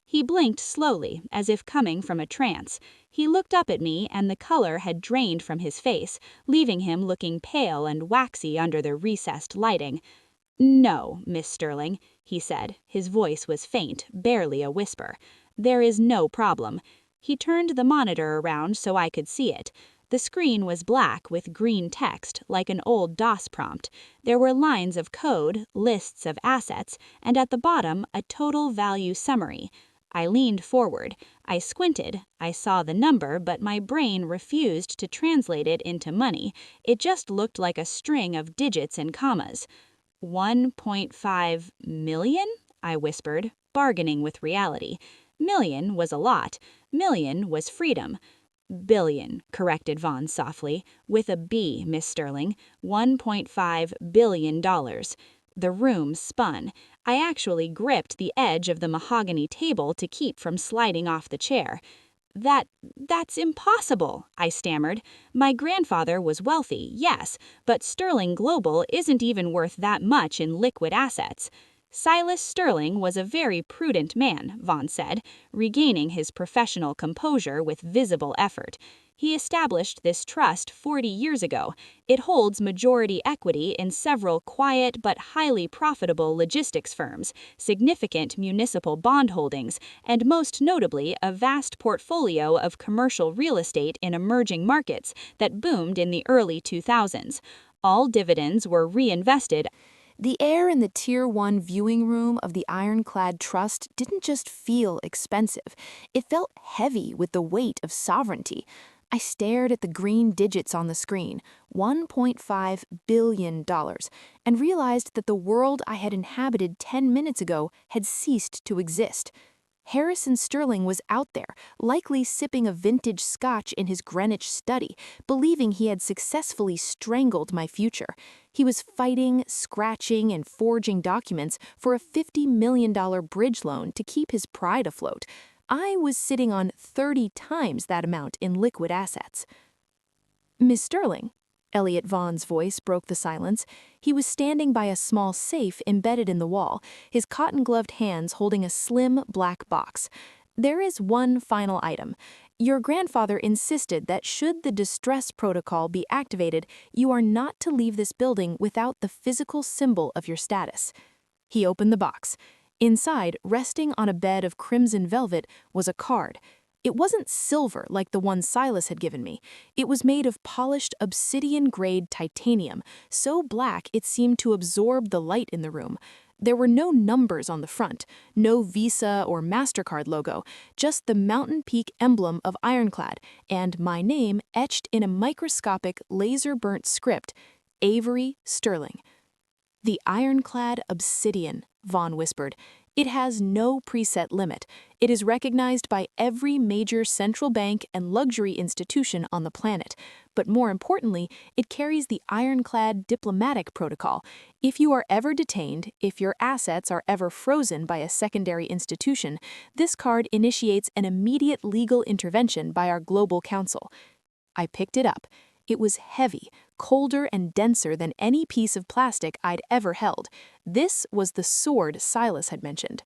He blinked slowly, as if coming from a trance. He looked up at me and the color had drained from his face, leaving him looking pale and waxy under the recessed lighting. "No, Miss Sterling," he said. His voice was faint, barely a whisper. "There is no problem." He turned the monitor around so I could see it. The screen was black with green text, like an old DOS prompt. There were lines of code, lists of assets, and at the bottom a total value summary. I leaned forward. I squinted. I saw the number, but my brain refused to translate it into money. It just looked like a string of digits and commas. 1.5 million? I whispered, bargaining with reality. Million was a lot. Million was freedom. Billion, corrected Vaughn softly. With a B, Miss Sterling. $1.5 billion. The room spun. I actually gripped the edge of the mahogany table to keep from sliding off the chair. That's impossible, I stammered. My grandfather was wealthy, yes, but Sterling Global isn't even worth that much in liquid assets. Silas Sterling was a very prudent man, Vaughn said, regaining his professional composure with visible effort. He established this trust 40 years ago. It holds majority equity in several quiet but highly profitable logistics firms, significant municipal bond holdings, and most notably a vast portfolio of commercial real estate in emerging markets that boomed in the early 2000s. All dividends were reinvested. The air in the Tier 1 viewing room of the Ironclad Trust didn't just feel expensive, it felt heavy with the weight of sovereignty. I stared at the green digits on the screen, $1.5 billion, and realized that the world I had inhabited 10 minutes ago had ceased to exist. Harrison Sterling was out there, likely sipping a vintage scotch in his Greenwich study, believing he had successfully strangled my future. He was fighting, scratching, and forging documents for a $50 million bridge loan to keep his pride afloat. I was sitting on 30 times that amount in liquid assets. "Miss Sterling?" Elliot Vaughn's voice broke the silence. He was standing by a small safe embedded in the wall, his cotton-gloved hands holding a slim black box. "There is one final item. Your grandfather insisted that should the distress protocol be activated, you are not to leave this building without the physical symbol of your status." He opened the box. Inside, resting on a bed of crimson velvet, was a card. It wasn't silver like the one Silas had given me. It was made of polished obsidian-grade titanium, so black it seemed to absorb the light in the room. There were no numbers on the front, no Visa or MasterCard logo, just the Mountain Peak emblem of Ironclad and my name etched in a microscopic laser-burnt script, Avery Sterling. "The Ironclad Obsidian," Vaughn whispered. "It has no preset limit. It is recognized by every major central bank and luxury institution on the planet. But more importantly, it carries the Ironclad diplomatic protocol. If you are ever detained, if your assets are ever frozen by a secondary institution, this card initiates an immediate legal intervention by our global council." I picked it up. It was heavy, colder and denser than any piece of plastic I'd ever held. This was the sword Silas had mentioned.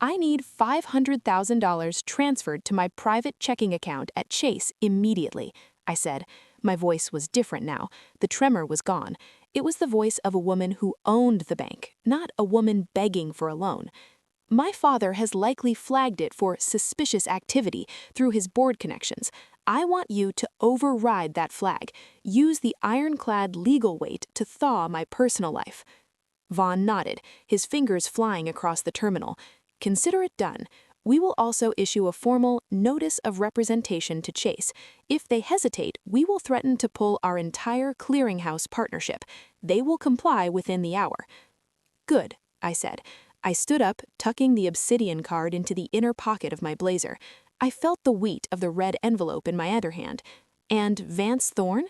"I need $500,000 transferred to my private checking account at Chase immediately," I said. My voice was different now. The tremor was gone. It was the voice of a woman who owned the bank, not a woman begging for a loan. "My father has likely flagged it for suspicious activity through his board connections. I want you to override that flag. Use the Ironclad legal weight to thaw my personal life." Vaughn nodded, his fingers flying across the terminal. "Consider it done. We will also issue a formal notice of representation to Chase. If they hesitate, we will threaten to pull our entire clearinghouse partnership. They will comply within the hour." "Good," I said. I stood up, tucking the obsidian card into the inner pocket of my blazer. I felt the weight of the red envelope in my other hand. "And Vance Thorne?"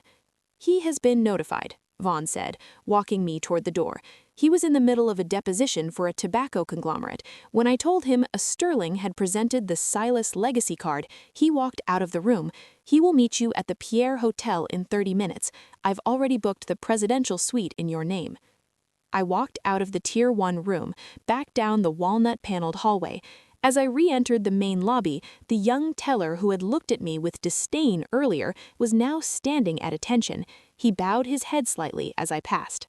"He has been notified," Vaughn said, walking me toward the door. He was in the middle of a deposition for a tobacco conglomerate. When I told him a Sterling had presented the Silas Legacy card, he walked out of the room. "He will meet you at the Pierre Hotel in 30 minutes. I've already booked the presidential suite in your name." I walked out of the Tier 1 room, back down the walnut-paneled hallway. As I re-entered the main lobby, the young teller who had looked at me with disdain earlier was now standing at attention. He bowed his head slightly as I passed.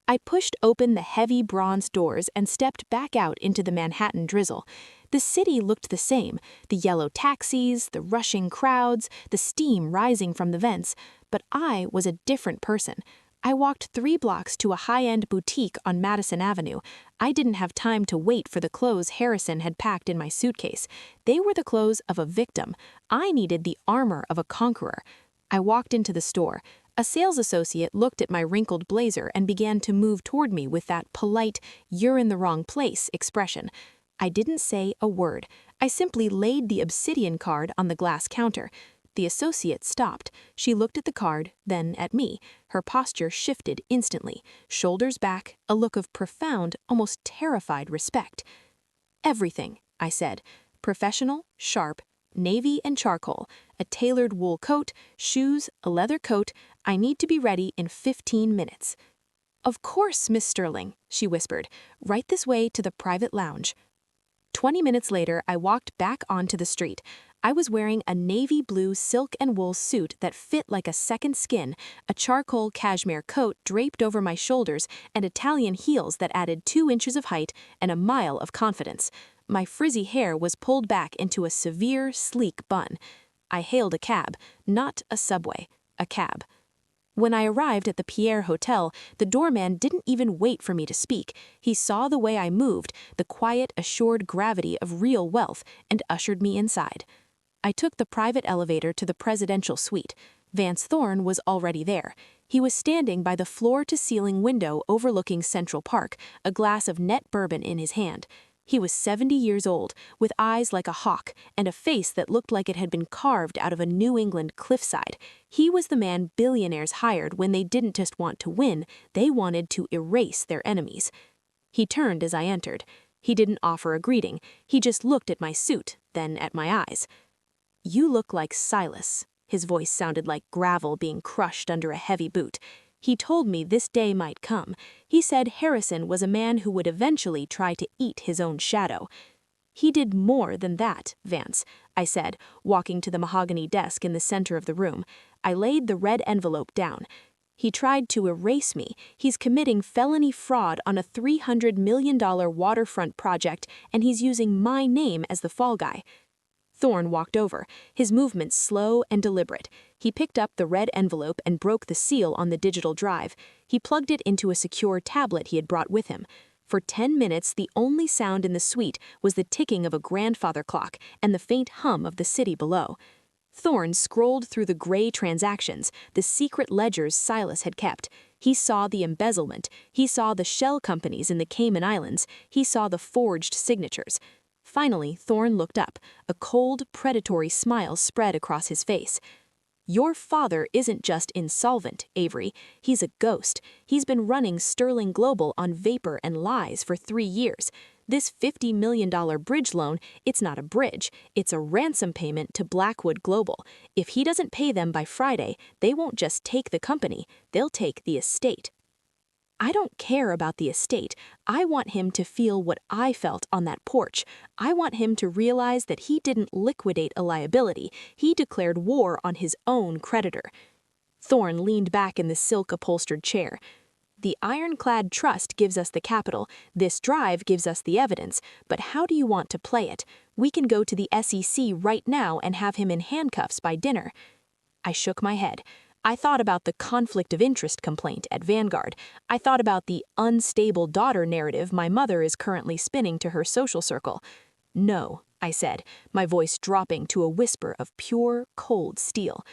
I pushed open the heavy bronze doors and stepped back out into the Manhattan drizzle. The city looked the same, the yellow taxis, the rushing crowds, the steam rising from the vents, but I was a different person. I walked 3 blocks to a high-end boutique on Madison Avenue. I didn't have time to wait for the clothes Harrison had packed in my suitcase. They were the clothes of a victim. I needed the armor of a conqueror. I walked into the store. A sales associate looked at my wrinkled blazer and began to move toward me with that polite, "you're in the wrong place" expression. I didn't say a word. I simply laid the obsidian card on the glass counter. The associate stopped. She looked at the card, then at me. Her posture shifted instantly. Shoulders back, a look of profound, almost terrified respect. "Everything," I said. "Professional, sharp, navy and charcoal, a tailored wool coat, shoes, a leather coat. I need to be ready in 15 minutes. "Of course, Miss Sterling," she whispered. "Right this way to the private lounge." 20 minutes later, I walked back onto the street. I was wearing a navy blue silk and wool suit that fit like a second skin, a charcoal cashmere coat draped over my shoulders, and Italian heels that added 2 inches of height and a mile of confidence. My frizzy hair was pulled back into a severe, sleek bun. I hailed a cab, not a subway, a cab. When I arrived at the Pierre Hotel, the doorman didn't even wait for me to speak. He saw the way I moved, the quiet, assured gravity of real wealth, and ushered me inside. I took the private elevator to the presidential suite. Vance Thorne was already there. He was standing by the floor-to-ceiling window overlooking Central Park, a glass of net bourbon in his hand. He was 70 years old, with eyes like a hawk, and a face that looked like it had been carved out of a New England cliffside. He was the man billionaires hired when they didn't just want to win, they wanted to erase their enemies. He turned as I entered. He didn't offer a greeting. He just looked at my suit, then at my eyes. "You look like Silas." His voice sounded like gravel being crushed under a heavy boot. He told me this day might come. He said Harrison was a man who would eventually try to eat his own shadow. "He did more than that, Vance," I said, walking to the mahogany desk in the center of the room. I laid the red envelope down. "He tried to erase me. He's committing felony fraud on a $300 million waterfront project, and he's using my name as the fall guy." Thorne walked over, his movements slow and deliberate. He picked up the red envelope and broke the seal on the digital drive. He plugged it into a secure tablet he had brought with him. For 10 minutes, the only sound in the suite was the ticking of a grandfather clock and the faint hum of the city below. Thorne scrolled through the gray transactions, the secret ledgers Silas had kept. He saw the embezzlement. He saw the shell companies in the Cayman Islands. He saw the forged signatures. Finally, Thorne looked up. A cold, predatory smile spread across his face. "Your father isn't just insolvent, Avery. He's a ghost. He's been running Sterling Global on vapor and lies for 3 years. This $50 million bridge loan, it's not a bridge. It's a ransom payment to Blackwood Global. If he doesn't pay them by Friday, they won't just take the company, they'll take the estate. I don't care about the estate. I want him to feel what I felt on that porch. I want him to realize that he didn't liquidate a liability. He declared war on his own creditor." Thorne leaned back in the silk-upholstered chair. "The ironclad trust gives us the capital. This drive gives us the evidence. But how do you want to play it? We can go to the SEC right now and have him in handcuffs by dinner." I shook my head. I thought about the conflict of interest complaint at Vanguard. I thought about the unstable daughter narrative my mother is currently spinning to her social circle. "No," I said, my voice dropping to a whisper of pure, cold steel.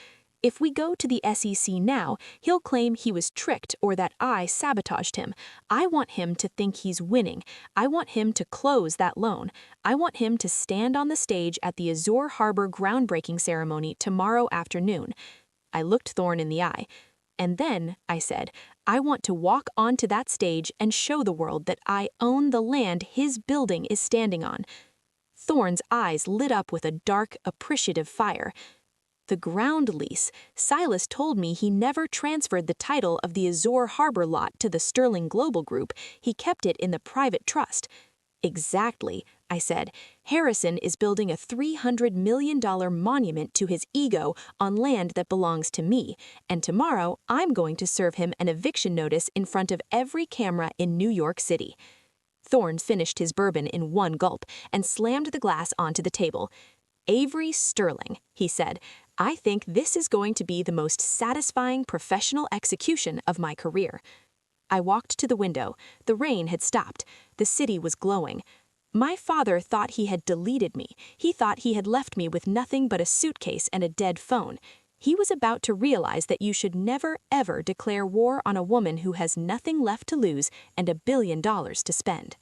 "If we go to the SEC now, he'll claim he was tricked or that I sabotaged him. I want him to think he's winning. I want him to close that loan. I want him to stand on the stage at the Azure Harbor groundbreaking ceremony tomorrow afternoon." I looked Thorne in the eye. "And then," I said, "I want to walk onto that stage and show the world that I own the land his building is standing on." Thorne's eyes lit up with a dark, appreciative fire. "The ground lease. Silas told me he never transferred the title of the Azure Harbor lot to the Sterling Global Group. He kept it in the private trust." "Exactly," I said. "Harrison is building a $300 million monument to his ego on land that belongs to me, and tomorrow I'm going to serve him an eviction notice in front of every camera in New York City." Thorne finished his bourbon in one gulp and slammed the glass onto the table. "Avery Sterling," he said, "I think this is going to be the most satisfying professional execution of my career." I walked to the window. The rain had stopped. The city was glowing. My father thought he had deleted me. He thought he had left me with nothing but a suitcase and a dead phone. He was about to realize that you should never, ever declare war on a woman who has nothing left to lose and $1 billion to spend.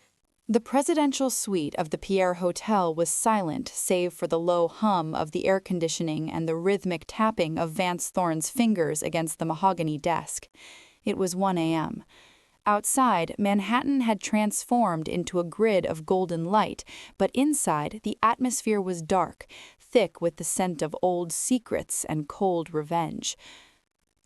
The presidential suite of the Pierre Hotel was silent save for the low hum of the air conditioning and the rhythmic tapping of Vance Thorne's fingers against the mahogany desk. It was 1 a.m. Outside, Manhattan had transformed into a grid of golden light, but inside, the atmosphere was dark, thick with the scent of old secrets and cold revenge.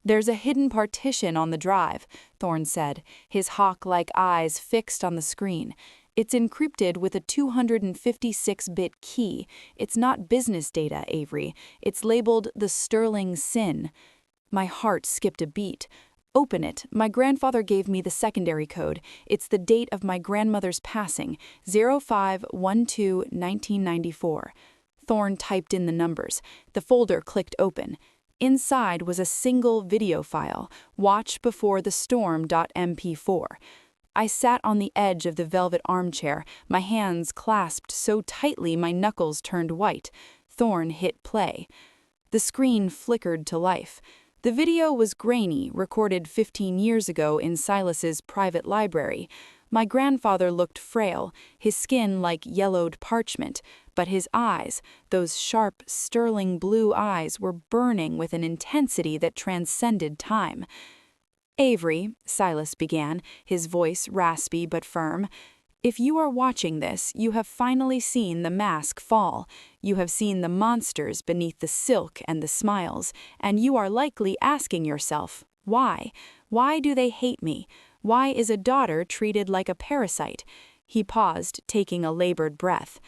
"There's a hidden partition on the drive," Thorne said, his hawk-like eyes fixed on the screen. "It's encrypted with a 256-bit key. It's not business data, Avery. It's labeled the Sterling Sin." My heart skipped a beat. "Open it. My grandfather gave me the secondary code. It's the date of my grandmother's passing, 05/12/1994. Thorne typed in the numbers. The folder clicked open. Inside was a single video file, watchbeforethestorm.mp4. I sat on the edge of the velvet armchair, my hands clasped so tightly my knuckles turned white. Thorne hit play. The screen flickered to life. The video was grainy, recorded 15 years ago in Silas's private library. My grandfather looked frail, his skin like yellowed parchment, but his eyes, those sharp, sterling blue eyes, were burning with an intensity that transcended time. "Avery," Silas began, his voice raspy but firm, "if you are watching this, you have finally seen the mask fall. You have seen the monsters beneath the silk and the smiles, and you are likely asking yourself, why? Why do they hate me? Why is a daughter treated like a parasite?" He paused, taking a labored breath.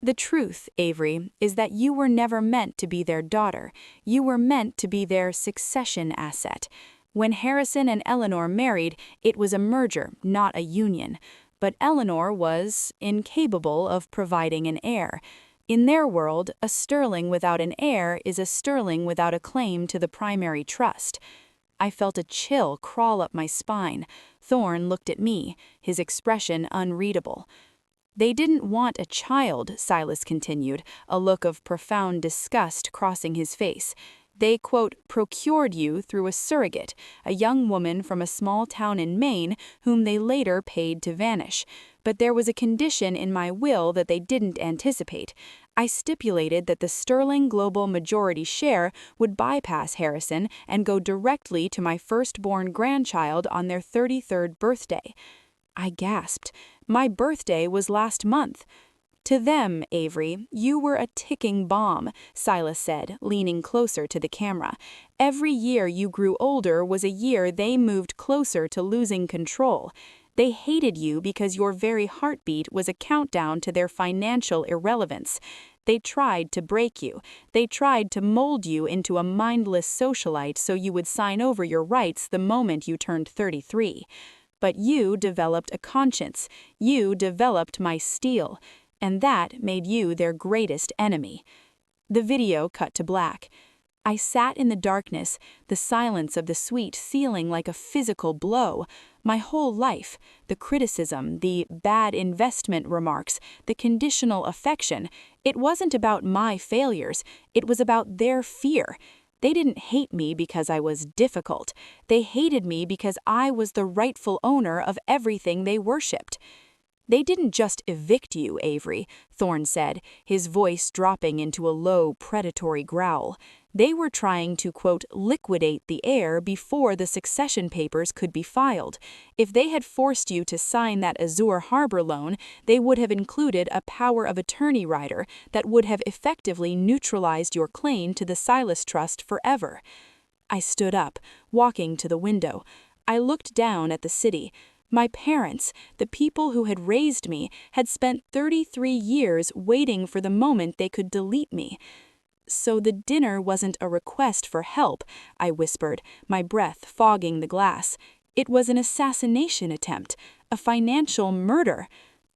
"The truth, Avery, is that you were never meant to be their daughter. You were meant to be their succession asset. When Harrison and Eleanor married, it was a merger, not a union. But Eleanor was incapable of providing an heir. In their world, a Sterling without an heir is a Sterling without a claim to the primary trust." I felt a chill crawl up my spine. Thorne looked at me, his expression unreadable. "They didn't want a child," Silas continued, a look of profound disgust crossing his face. "They, quote, procured you through a surrogate, a young woman from a small town in Maine whom they later paid to vanish. But there was a condition in my will that they didn't anticipate. I stipulated that the Sterling Global majority share would bypass Harrison and go directly to my firstborn grandchild on their 33rd birthday." I gasped. "My birthday was last month." "To them, Avery, you were a ticking bomb," Silas said, leaning closer to the camera. "Every year you grew older was a year they moved closer to losing control. They hated you because your very heartbeat was a countdown to their financial irrelevance. They tried to break you. They tried to mold you into a mindless socialite so you would sign over your rights the moment you turned 33. But you developed a conscience. You developed my steel. And that made you their greatest enemy." The video cut to black. I sat in the darkness, the silence of the suite feeling like a physical blow. My whole life, the criticism, the bad investment remarks, the conditional affection, it wasn't about my failures, it was about their fear. They didn't hate me because I was difficult. They hated me because I was the rightful owner of everything they worshipped. "They didn't just evict you, Avery," Thorne said, his voice dropping into a low, predatory growl. "They were trying to, quote, liquidate the heir before the succession papers could be filed. If they had forced you to sign that Azure Harbor loan, they would have included a power of attorney rider that would have effectively neutralized your claim to the Silas Trust forever." I stood up, walking to the window. I looked down at the city. My parents, the people who had raised me, had spent 33 years waiting for the moment they could delete me. "So the dinner wasn't a request for help," I whispered, my breath fogging the glass. "It was an assassination attempt, a financial murder."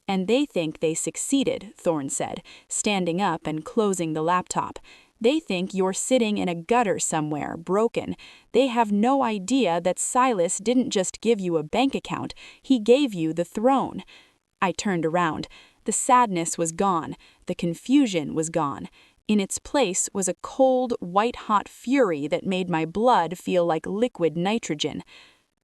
"And they think they succeeded," Thorne said, standing up and closing the laptop. "They think you're sitting in a gutter somewhere, broken. They have no idea that Silas didn't just give you a bank account, he gave you the throne." I turned around. The sadness was gone, the confusion was gone. In its place was a cold, white-hot fury that made my blood feel like liquid nitrogen.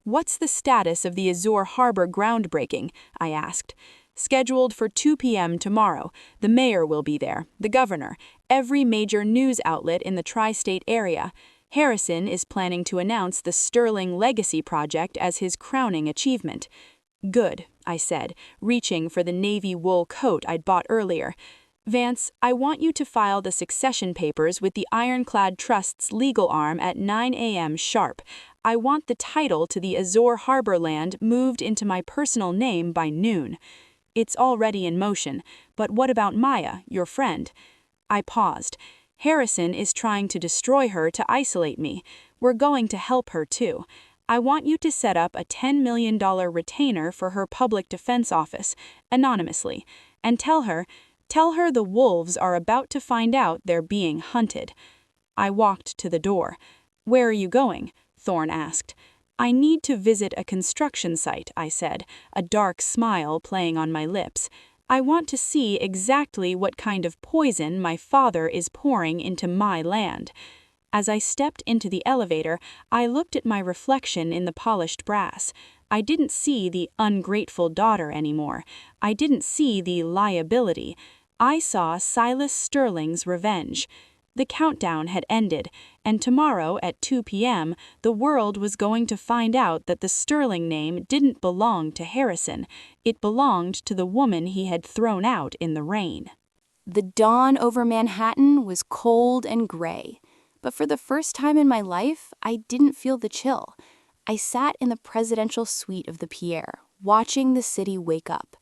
"What's the status of the Azure Harbor groundbreaking?" I asked. "Scheduled for 2 p.m. tomorrow. The mayor will be there, the governor, every major news outlet in the tri-state area. Harrison is planning to announce the Sterling Legacy Project as his crowning achievement." "Good," I said, reaching for the navy wool coat I'd bought earlier. "Vance, I want you to file the succession papers with the Ironclad Trust's legal arm at 9 a.m. sharp. I want the title to the Azure Harbor land moved into my personal name by noon." "It's already in motion, but what about Maya, your friend?" I paused. "Harrison is trying to destroy her to isolate me. We're going to help her too. I want you to set up a $10 million retainer for her public defense office, anonymously, and tell her the wolves are about to find out they're being hunted." I walked to the door. "Where are you going?" Thorne asked. "I need to visit a construction site," I said, a dark smile playing on my lips. "I want to see exactly what kind of poison my father is pouring into my land." As I stepped into the elevator, I looked at my reflection in the polished brass. I didn't see the ungrateful daughter anymore. I didn't see the liability. I saw Silas Sterling's revenge. The countdown had ended, and tomorrow at 2 p.m., the world was going to find out that the Sterling name didn't belong to Harrison. It belonged to the woman he had thrown out in the rain. The dawn over Manhattan was cold and gray, but for the first time in my life, I didn't feel the chill. I sat in the presidential suite of the Pierre, watching the city wake up.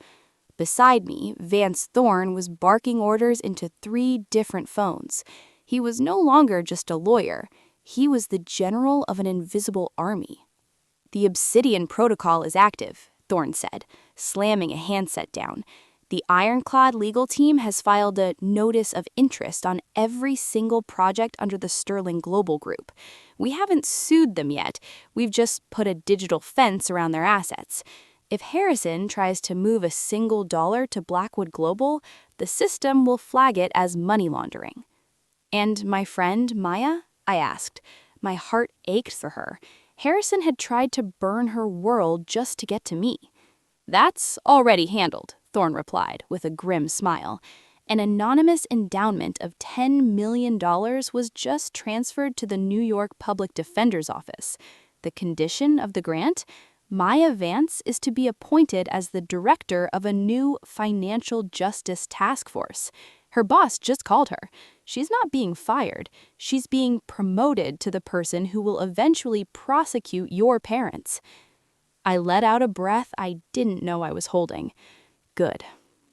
Beside me, Vance Thorne was barking orders into 3 different phones. He was no longer just a lawyer. He was the general of an invisible army. "The Obsidian Protocol is active," Thorne said, slamming a handset down. "The Ironclad legal team has filed a notice of interest on every single project under the Sterling Global Group. We haven't sued them yet. We've just put a digital fence around their assets. If Harrison tries to move a single dollar to Blackwood Global, the system will flag it as money laundering." "And my friend, Maya?" I asked. My heart ached for her. Harrison had tried to burn her world just to get to me. "That's already handled," Thorne replied, with a grim smile. An anonymous endowment of $10 million was just transferred to the New York Public Defender's Office. The condition of the grant? Maya Vance is to be appointed as the director of a new financial justice task force. Her boss just called her. She's not being fired. She's being promoted to the person who will eventually prosecute your parents. I let out a breath I didn't know I was holding. Good.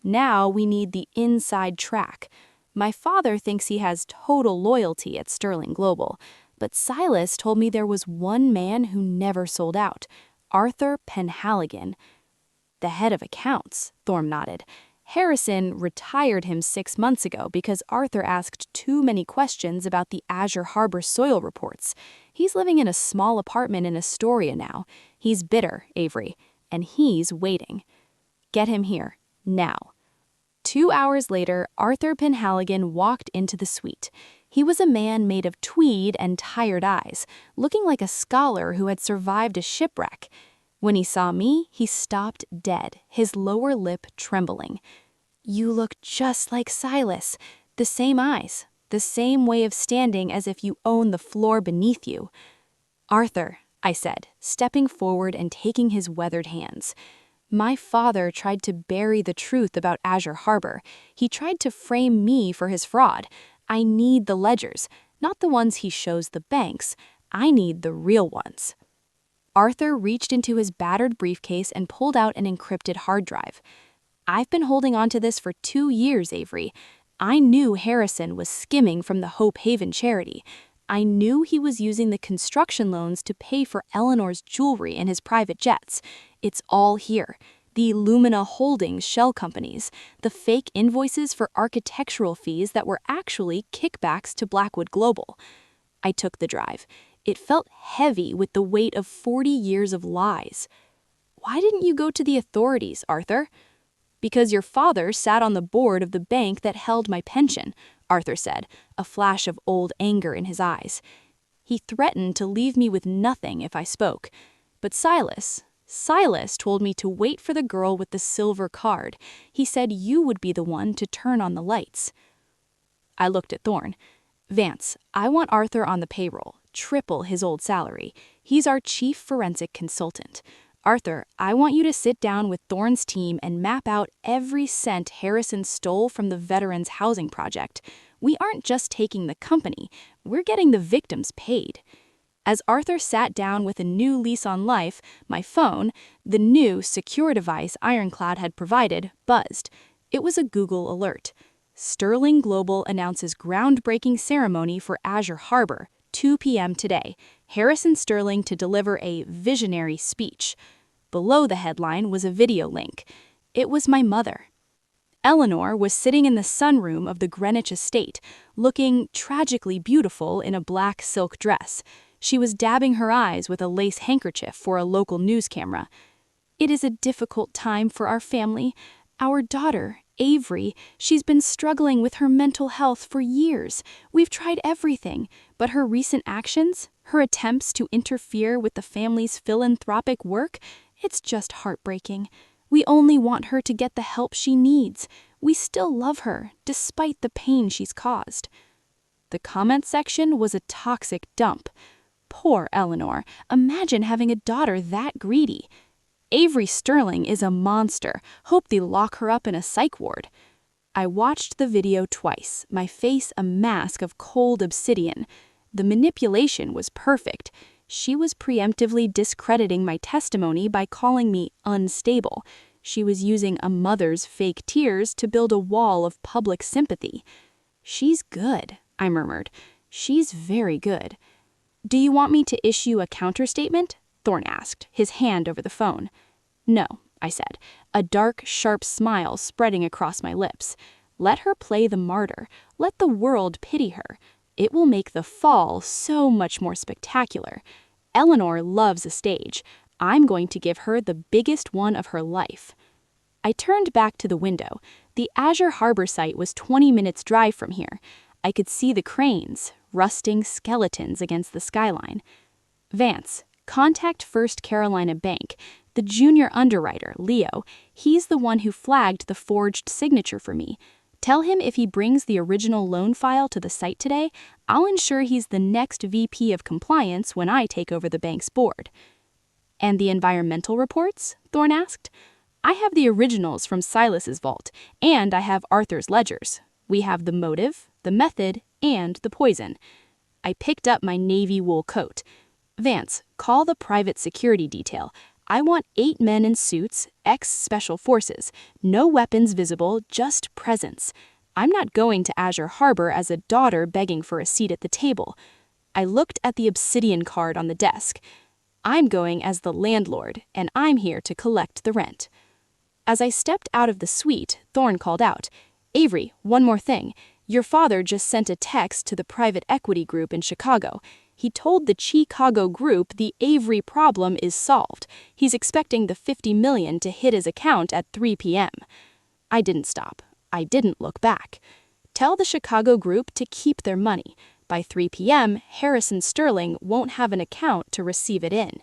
Now we need the inside track. My father thinks he has total loyalty at Sterling Global, but Silas told me there was one man who never sold out, Arthur Penhaligon. "The head of accounts," Thorne nodded. "Harrison retired him 6 months ago because Arthur asked too many questions about the Azure Harbor soil reports. He's living in a small apartment in Astoria now. He's bitter, Avery, and he's waiting. Get him here, now." 2 hours later, Arthur Penhaligon walked into the suite. He was a man made of tweed and tired eyes, looking like a scholar who had survived a shipwreck. When he saw me, he stopped dead, his lower lip trembling. "You look just like Silas. The same eyes, the same way of standing as if you own the floor beneath you." "Arthur," I said, stepping forward and taking his weathered hands. "My father tried to bury the truth about Azure Harbor. He tried to frame me for his fraud. I need the ledgers, not the ones he shows the banks. I need the real ones." Arthur reached into his battered briefcase and pulled out an encrypted hard drive. "I've been holding on to this for 2 years, Avery. I knew Harrison was skimming from the Hope Haven charity. I knew he was using the construction loans to pay for Eleanor's jewelry and his private jets. It's all here. The Lumina Holdings shell companies, the fake invoices for architectural fees that were actually kickbacks to Blackwood Global." I took the drive. It felt heavy with the weight of 40 years of lies. "Why didn't you go to the authorities, Arthur?" "Because your father sat on the board of the bank that held my pension," Arthur said, a flash of old anger in his eyes. "He threatened to leave me with nothing if I spoke. But Silas told me to wait for the girl with the silver card. He said you would be the one to turn on the lights." I looked at Thorne. "Vance, I want Arthur on the payroll, triple his old salary. He's our chief forensic consultant. Arthur, I want you to sit down with Thorne's team and map out every cent Harrison stole from the Veterans Housing Project. We aren't just taking the company, we're getting the victims paid." As Arthur sat down with a new lease on life, my phone, the new secure device Ironclad had provided, buzzed. It was a Google alert. "Sterling Global announces groundbreaking ceremony for Azure Harbor, 2 p.m. today. Harrison Sterling to deliver a visionary speech." Below the headline was a video link. It was my mother. Eleanor was sitting in the sunroom of the Greenwich estate, looking tragically beautiful in a black silk dress. She was dabbing her eyes with a lace handkerchief for a local news camera. "It is a difficult time for our family. Our daughter, Avery, she's been struggling with her mental health for years. We've tried everything, but her recent actions, her attempts to interfere with the family's philanthropic work, it's just heartbreaking. We only want her to get the help she needs. We still love her, despite the pain she's caused." The comment section was a toxic dump. Poor Eleanor, imagine having a daughter that greedy. "Avery Sterling is a monster. Hope they lock her up in a psych ward." I watched the video twice, my face a mask of cold obsidian. The manipulation was perfect. She was preemptively discrediting my testimony by calling me unstable. She was using a mother's fake tears to build a wall of public sympathy. "She's good," I murmured. "She's very good." "Do you want me to issue a counterstatement?" Thorne asked, his hand over the phone. "No," I said, a dark, sharp smile spreading across my lips. "Let her play the martyr. Let the world pity her. It will make the fall so much more spectacular. Eleanor loves a stage. I'm going to give her the biggest one of her life." I turned back to the window. The Azure Harbor site was 20 minutes' drive from here. I could see the cranes, rusting skeletons against the skyline. "Vance, contact First Carolina Bank. The junior underwriter, Leo, he's the one who flagged the forged signature for me. Tell him if he brings the original loan file to the site today, I'll ensure he's the next VP of compliance when I take over the bank's board." "And the environmental reports?" Thorne asked. "I have the originals from Silas's vault, and I have Arthur's ledgers. We have the motive, the method, and the poison." I picked up my navy wool coat. "Vance, call the private security detail. I want 8 men in suits, ex-special forces. No weapons visible, just presence. I'm not going to Azure Harbor as a daughter begging for a seat at the table." I looked at the obsidian card on the desk. "I'm going as the landlord, and I'm here to collect the rent." As I stepped out of the suite, Thorne called out, "Avery, one more thing. Your father just sent a text to the private equity group in Chicago. He told the Chicago group the Avery problem is solved. He's expecting the $50 million to hit his account at 3 p.m. I didn't stop. I didn't look back. "Tell the Chicago group to keep their money. By 3 p.m., Harrison Sterling won't have an account to receive it in."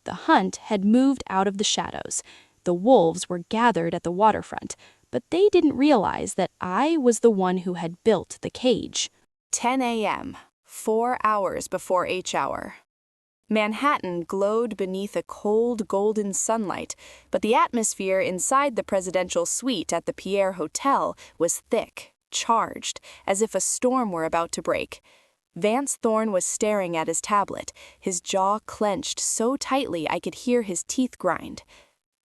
The hunt had moved out of the shadows. The wolves were gathered at the waterfront, but they didn't realize that I was the one who had built the cage. 10 a.m., 4 hours before H hour. Manhattan glowed beneath a cold golden sunlight, but the atmosphere inside the presidential suite at the Pierre Hotel was thick, charged, as if a storm were about to break. Vance Thorne was staring at his tablet, his jaw clenched so tightly I could hear his teeth grind.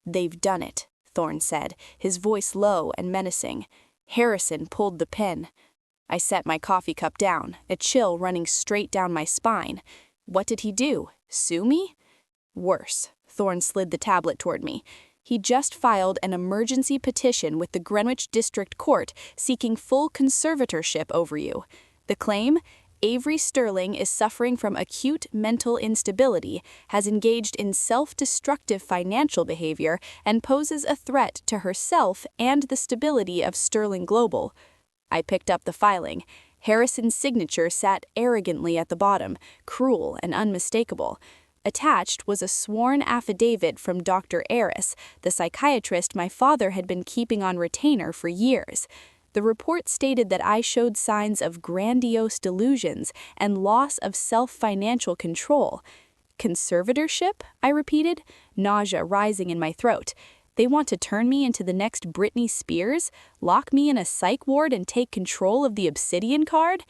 "They've done it," Thorne said, his voice low and menacing. Harrison pulled the pin. I set my coffee cup down, a chill running straight down my spine. What did he do? Sue me? Worse. Thorne slid the tablet toward me. He just filed an emergency petition with the Greenwich District Court seeking full conservatorship over you. The claim? Avery Sterling is suffering from acute mental instability, has engaged in self-destructive financial behavior, and poses a threat to herself and the stability of Sterling Global. I picked up the filing. Harrison's signature sat arrogantly at the bottom, cruel and unmistakable. Attached was a sworn affidavit from Dr. Aris, the psychiatrist my father had been keeping on retainer for years. The report stated that I showed signs of grandiose delusions and loss of self-financial control. Conservatorship? I repeated, nausea rising in my throat. They want to turn me into the next Britney Spears, lock me in a psych ward and take control of the Obsidian card?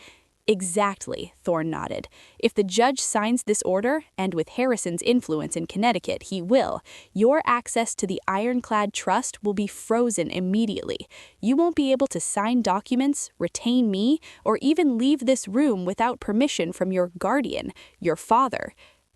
Exactly, Thorne nodded. If the judge signs this order, and with Harrison's influence in Connecticut he will, your access to the Ironclad Trust will be frozen immediately. You won't be able to sign documents, retain me, or even leave this room without permission from your guardian, your father.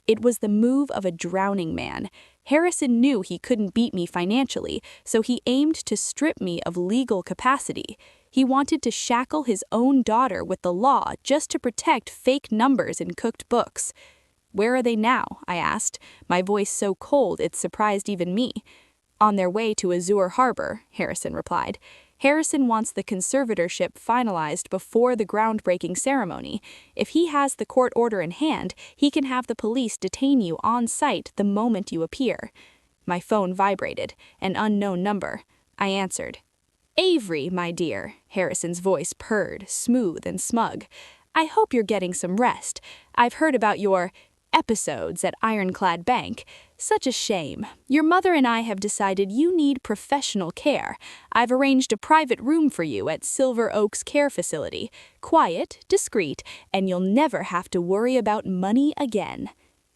It was the move of a drowning man. Harrison knew he couldn't beat me financially, so he aimed to strip me of legal capacity. He wanted to shackle his own daughter with the law just to protect fake numbers in cooked books. "Where are they now?" I asked, my voice so cold it surprised even me. "On their way to Azure Harbor," Harrison replied. Harrison wants the conservatorship finalized before the groundbreaking ceremony. If he has the court order in hand, he can have the police detain you on site the moment you appear. My phone vibrated, an unknown number. I answered. "Avery, my dear," Harrison's voice purred, smooth and smug. "I hope you're getting some rest. I've heard about your episodes at Ironclad Bank. Such a shame. Your mother and I have decided you need professional care. I've arranged a private room for you at Silver Oaks Care Facility. Quiet, discreet, and you'll never have to worry about money again."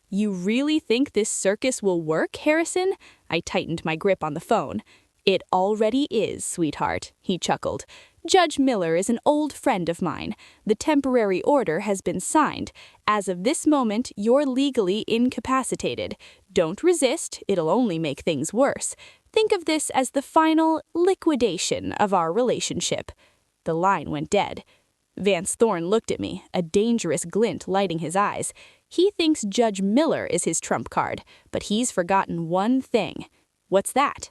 "You really think this circus will work, Harrison?" I tightened my grip on the phone. "It already is, sweetheart," he chuckled. "Judge Miller is an old friend of mine. The temporary order has been signed. As of this moment, you're legally incapacitated. Don't resist, it'll only make things worse. Think of this as the final liquidation of our relationship." The line went dead. Vance Thorne looked at me, a dangerous glint lighting his eyes. He thinks Judge Miller is his trump card, but he's forgotten one thing. What's that?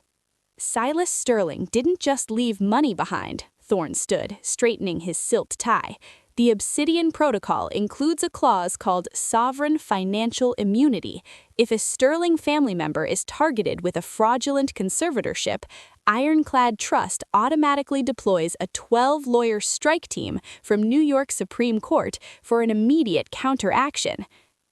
Silas Sterling didn't just leave money behind. Thorne stood, straightening his silk tie. The Obsidian Protocol includes a clause called sovereign financial immunity. If a Sterling family member is targeted with a fraudulent conservatorship, Ironclad Trust automatically deploys a 12-lawyer strike team from New York Supreme Court for an immediate counteraction.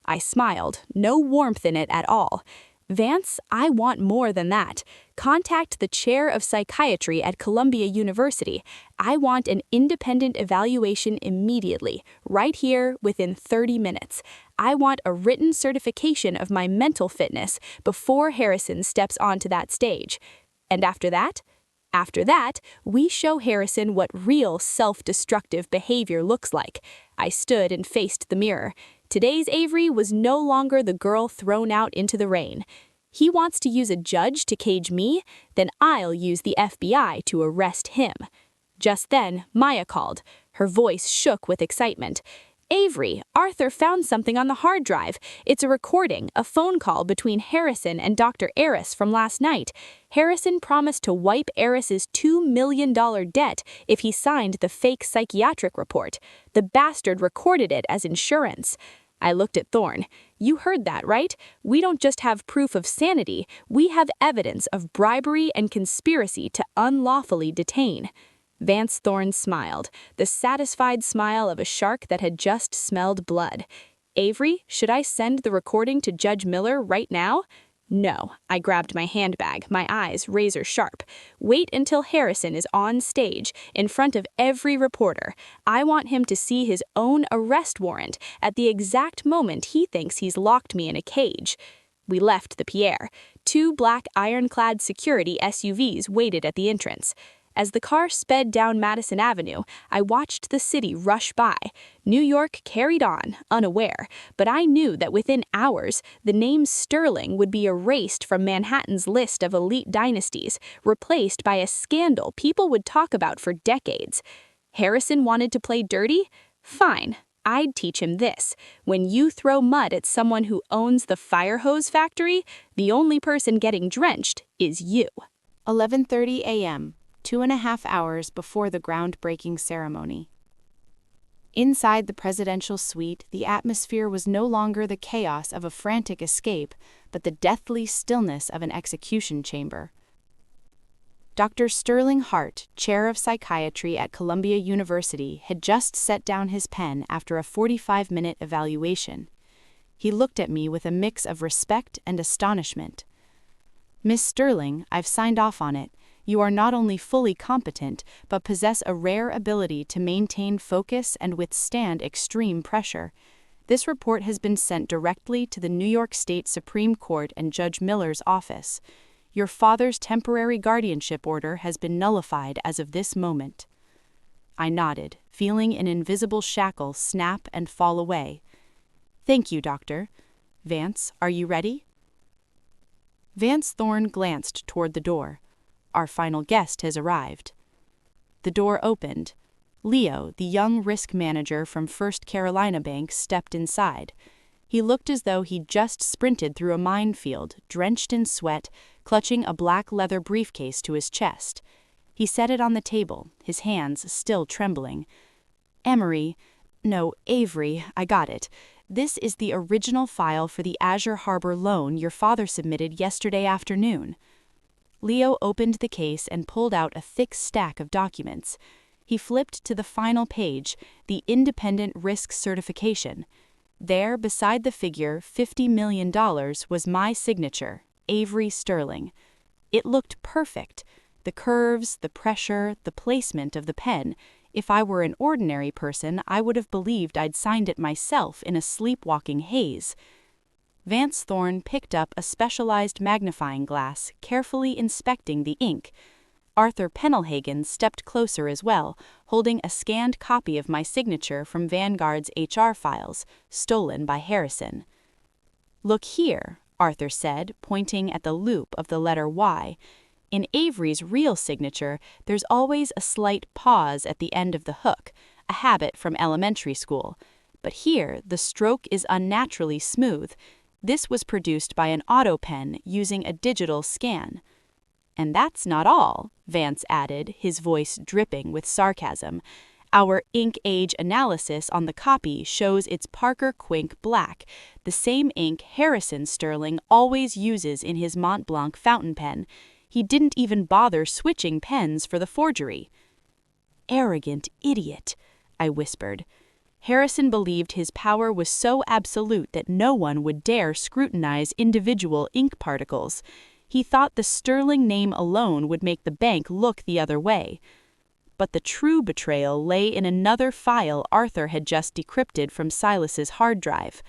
I smiled, no warmth in it at all. "Vance, I want more than that. Contact the chair of psychiatry at Columbia University. I want an independent evaluation immediately, right here, within 30 minutes. I want a written certification of my mental fitness before Harrison steps onto that stage. And after that? After that, we show Harrison what real self-destructive behavior looks like." I stood and faced the mirror. Today's Avery was no longer the girl thrown out into the rain. He wants to use a judge to cage me, then I'll use the FBI to arrest him. Just then, Maya called. Her voice shook with excitement. "Avery, Arthur found something on the hard drive. It's a recording, a phone call between Harrison and Dr. Aris from last night. Harrison promised to wipe Aris's $2 million debt if he signed the fake psychiatric report. The bastard recorded it as insurance." I looked at Thorne. "You heard that, right? We don't just have proof of sanity, we have evidence of bribery and conspiracy to unlawfully detain." Vance Thorne smiled, the satisfied smile of a shark that had just smelled blood. "Avery, should I send the recording to Judge Miller right now?" No, I grabbed my handbag, my eyes razor sharp. Wait until Harrison is on stage, in front of every reporter. I want him to see his own arrest warrant at the exact moment he thinks he's locked me in a cage. We left the Pierre. 2 black ironclad security SUVs waited at the entrance. As the car sped down Madison Avenue, I watched the city rush by. New York carried on, unaware, but I knew that within hours, the name Sterling would be erased from Manhattan's list of elite dynasties, replaced by a scandal people would talk about for decades. Harrison wanted to play dirty? Fine. I'd teach him this. When you throw mud at someone who owns the fire hose factory, the only person getting drenched is you. 11:30 a.m., 2.5 hours before the groundbreaking ceremony. Inside the presidential suite, the atmosphere was no longer the chaos of a frantic escape, but the deathly stillness of an execution chamber. Dr. Sterling Hart, chair of psychiatry at Columbia University, had just set down his pen after a 45-minute evaluation. He looked at me with a mix of respect and astonishment. "Miss Sterling, I've signed off on it. You are not only fully competent, but possess a rare ability to maintain focus and withstand extreme pressure. This report has been sent directly to the New York State Supreme Court and Judge Miller's office. Your father's temporary guardianship order has been nullified as of this moment." I nodded, feeling an invisible shackle snap and fall away. "Thank you, Doctor. Vance, are you ready?" Vance Thorne glanced toward the door. Our final guest has arrived. The door opened. Leo, the young risk manager from First Carolina Bank, stepped inside. He looked as though he'd just sprinted through a minefield, drenched in sweat, clutching a black leather briefcase to his chest. He set it on the table, his hands still trembling. Avery, I got it. This is the original file for the Azure Harbor loan your father submitted yesterday afternoon." Leo opened the case and pulled out a thick stack of documents. He flipped to the final page, the independent risk certification. There, beside the figure $50 million, was my signature, Avery Sterling. It looked perfect. The curves, the pressure, the placement of the pen. If I were an ordinary person, I would have believed I'd signed it myself in a sleepwalking haze. Vance Thorne picked up a specialized magnifying glass, carefully inspecting the ink. Arthur Penelhagen stepped closer as well, holding a scanned copy of my signature from Vanguard's HR files, stolen by Harrison. "Look here," Arthur said, pointing at the loop of the letter Y. "In Avery's real signature, there's always a slight pause at the end of the hook, a habit from elementary school. But here, the stroke is unnaturally smooth. This was produced by an auto pen using a digital scan." "And that's not all," Vance added, his voice dripping with sarcasm. "Our ink age analysis on the copy shows it's Parker Quink Black, the same ink Harrison Sterling always uses in his Mont Blanc fountain pen. He didn't even bother switching pens for the forgery." "Arrogant idiot," I whispered. Harrison believed his power was so absolute that no one would dare scrutinize individual ink particles. He thought the Sterling name alone would make the bank look the other way. But the true betrayal lay in another file Arthur had just decrypted from Silas's hard drive.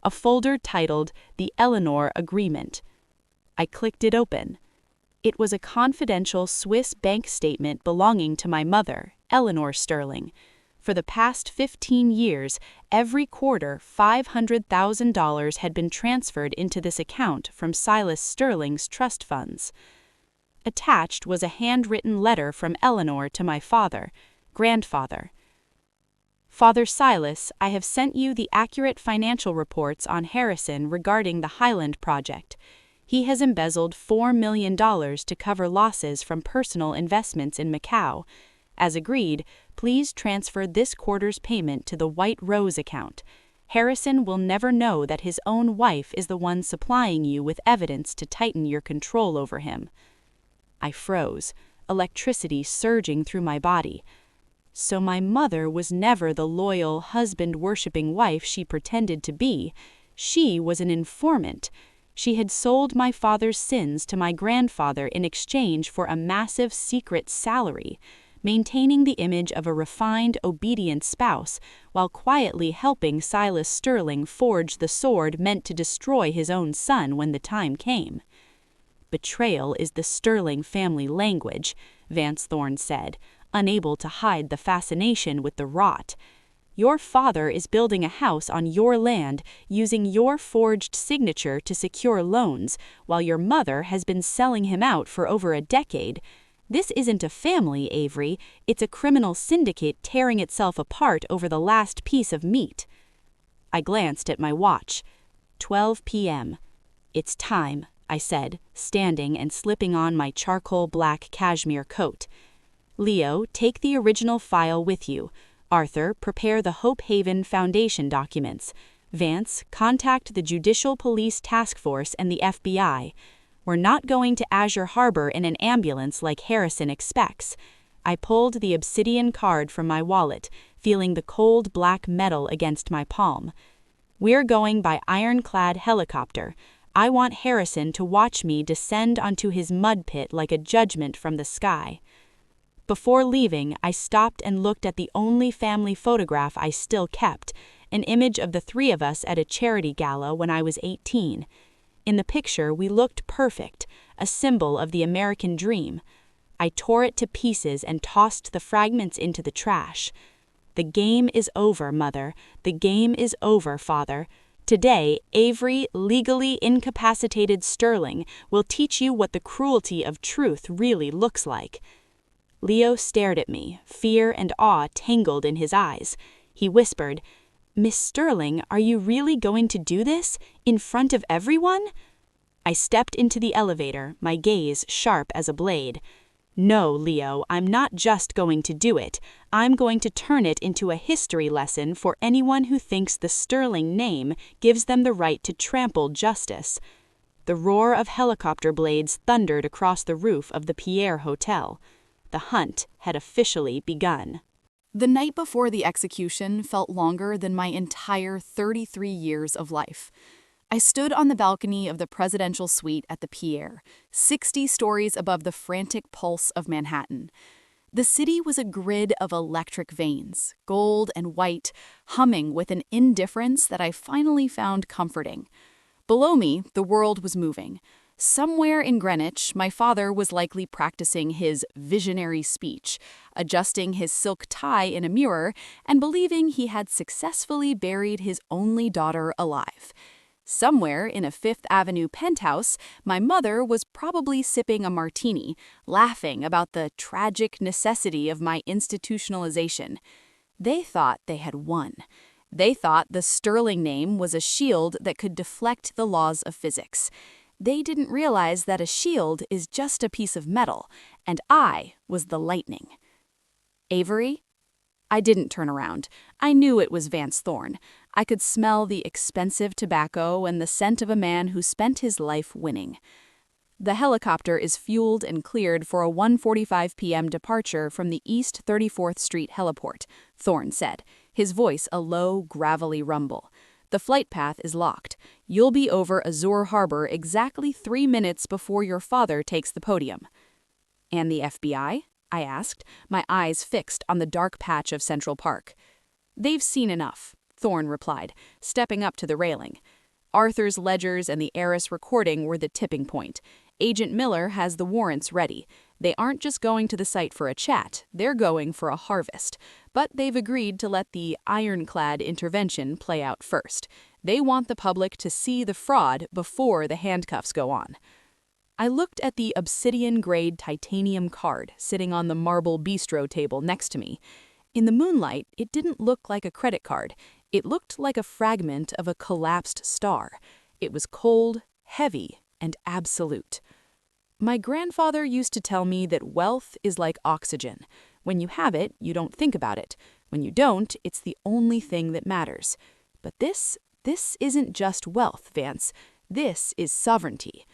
A folder titled The Eleanor Agreement. I clicked it open. It was a confidential Swiss bank statement belonging to my mother, Eleanor Sterling. For the past 15 years, every quarter $500,000 had been transferred into this account from Silas Sterling's trust funds. Attached was a handwritten letter from Eleanor to my grandfather. "Father Silas, I have sent you the accurate financial reports on Harrison regarding the Highland project. He has embezzled $4 million to cover losses from personal investments in Macau. As agreed, please transfer this quarter's payment to the White Rose account. Harrison will never know that his own wife is the one supplying you with evidence to tighten your control over him." I froze, electricity surging through my body. So my mother was never the loyal, husband-worshipping wife she pretended to be. She was an informant. She had sold my father's sins to my grandfather in exchange for a massive secret salary, maintaining the image of a refined, obedient spouse while quietly helping Silas Sterling forge the sword meant to destroy his own son when the time came. "Betrayal is the Sterling family language," Vance Thorne said, unable to hide the fascination with the rot. "Your father is building a house on your land using your forged signature to secure loans, while your mother has been selling him out for over a decade. This isn't a family, Avery. It's a criminal syndicate tearing itself apart over the last piece of meat." I glanced at my watch. 12 p.m. "It's time," I said, standing and slipping on my charcoal black cashmere coat. "Leo, take the original file with you. Arthur, prepare the Hope Haven Foundation documents. Vance, contact the Judicial Police Task Force and the FBI. We're not going to Azure Harbor in an ambulance like Harrison expects." I pulled the obsidian card from my wallet, feeling the cold black metal against my palm. "We're going by ironclad helicopter. I want Harrison to watch me descend onto his mud pit like a judgment from the sky." Before leaving, I stopped and looked at the only family photograph I still kept, an image of the three of us at a charity gala when I was 18. In the picture, we looked perfect, a symbol of the American dream. I tore it to pieces and tossed the fragments into the trash. "The game is over, Mother. The game is over, Father. Today, Avery, legally incapacitated Sterling, will teach you what the cruelty of truth really looks like." Leo stared at me, fear and awe tangled in his eyes. He whispered, "Miss Sterling, are you really going to do this? In front of everyone?" I stepped into the elevator, my gaze sharp as a blade. "No, Leo, I'm not just going to do it. I'm going to turn it into a history lesson for anyone who thinks the Sterling name gives them the right to trample justice." The roar of helicopter blades thundered across the roof of the Pierre Hotel. The hunt had officially begun. The night before the execution felt longer than my entire 33 years of life. I stood on the balcony of the presidential suite at the Pierre, 60 stories above the frantic pulse of Manhattan. The city was a grid of electric veins, gold and white, humming with an indifference that I finally found comforting. Below me, the world was moving. Somewhere in Greenwich, my father was likely practicing his visionary speech, adjusting his silk tie in a mirror, and believing he had successfully buried his only daughter alive. Somewhere in a Fifth Avenue penthouse, my mother was probably sipping a martini, laughing about the tragic necessity of my institutionalization. They thought they had won. They thought the Sterling name was a shield that could deflect the laws of physics. They didn't realize that a shield is just a piece of metal, and I was the lightning. "Avery?" I didn't turn around. I knew it was Vance Thorne. I could smell the expensive tobacco and the scent of a man who spent his life winning. "The helicopter is fueled and cleared for a 1:45 p.m. departure from the East 34th Street heliport," Thorne said, his voice a low, gravelly rumble. "The flight path is locked. You'll be over Azure Harbor exactly 3 minutes before your father takes the podium." "And the FBI?" I asked, my eyes fixed on the dark patch of Central Park. "They've seen enough," Thorne replied, stepping up to the railing. "Arthur's ledgers and the heiress recording were the tipping point. Agent Miller has the warrants ready. They aren't just going to the site for a chat, they're going for a harvest. But they've agreed to let the ironclad intervention play out first. They want the public to see the fraud before the handcuffs go on." I looked at the obsidian-grade titanium card sitting on the marble bistro table next to me. In the moonlight, it didn't look like a credit card. It looked like a fragment of a collapsed star. It was cold, heavy, and absolute. My grandfather used to tell me that wealth is like oxygen. When you have it, you don't think about it. When you don't, it's the only thing that matters. But this isn't just wealth, Vance. This is sovereignty.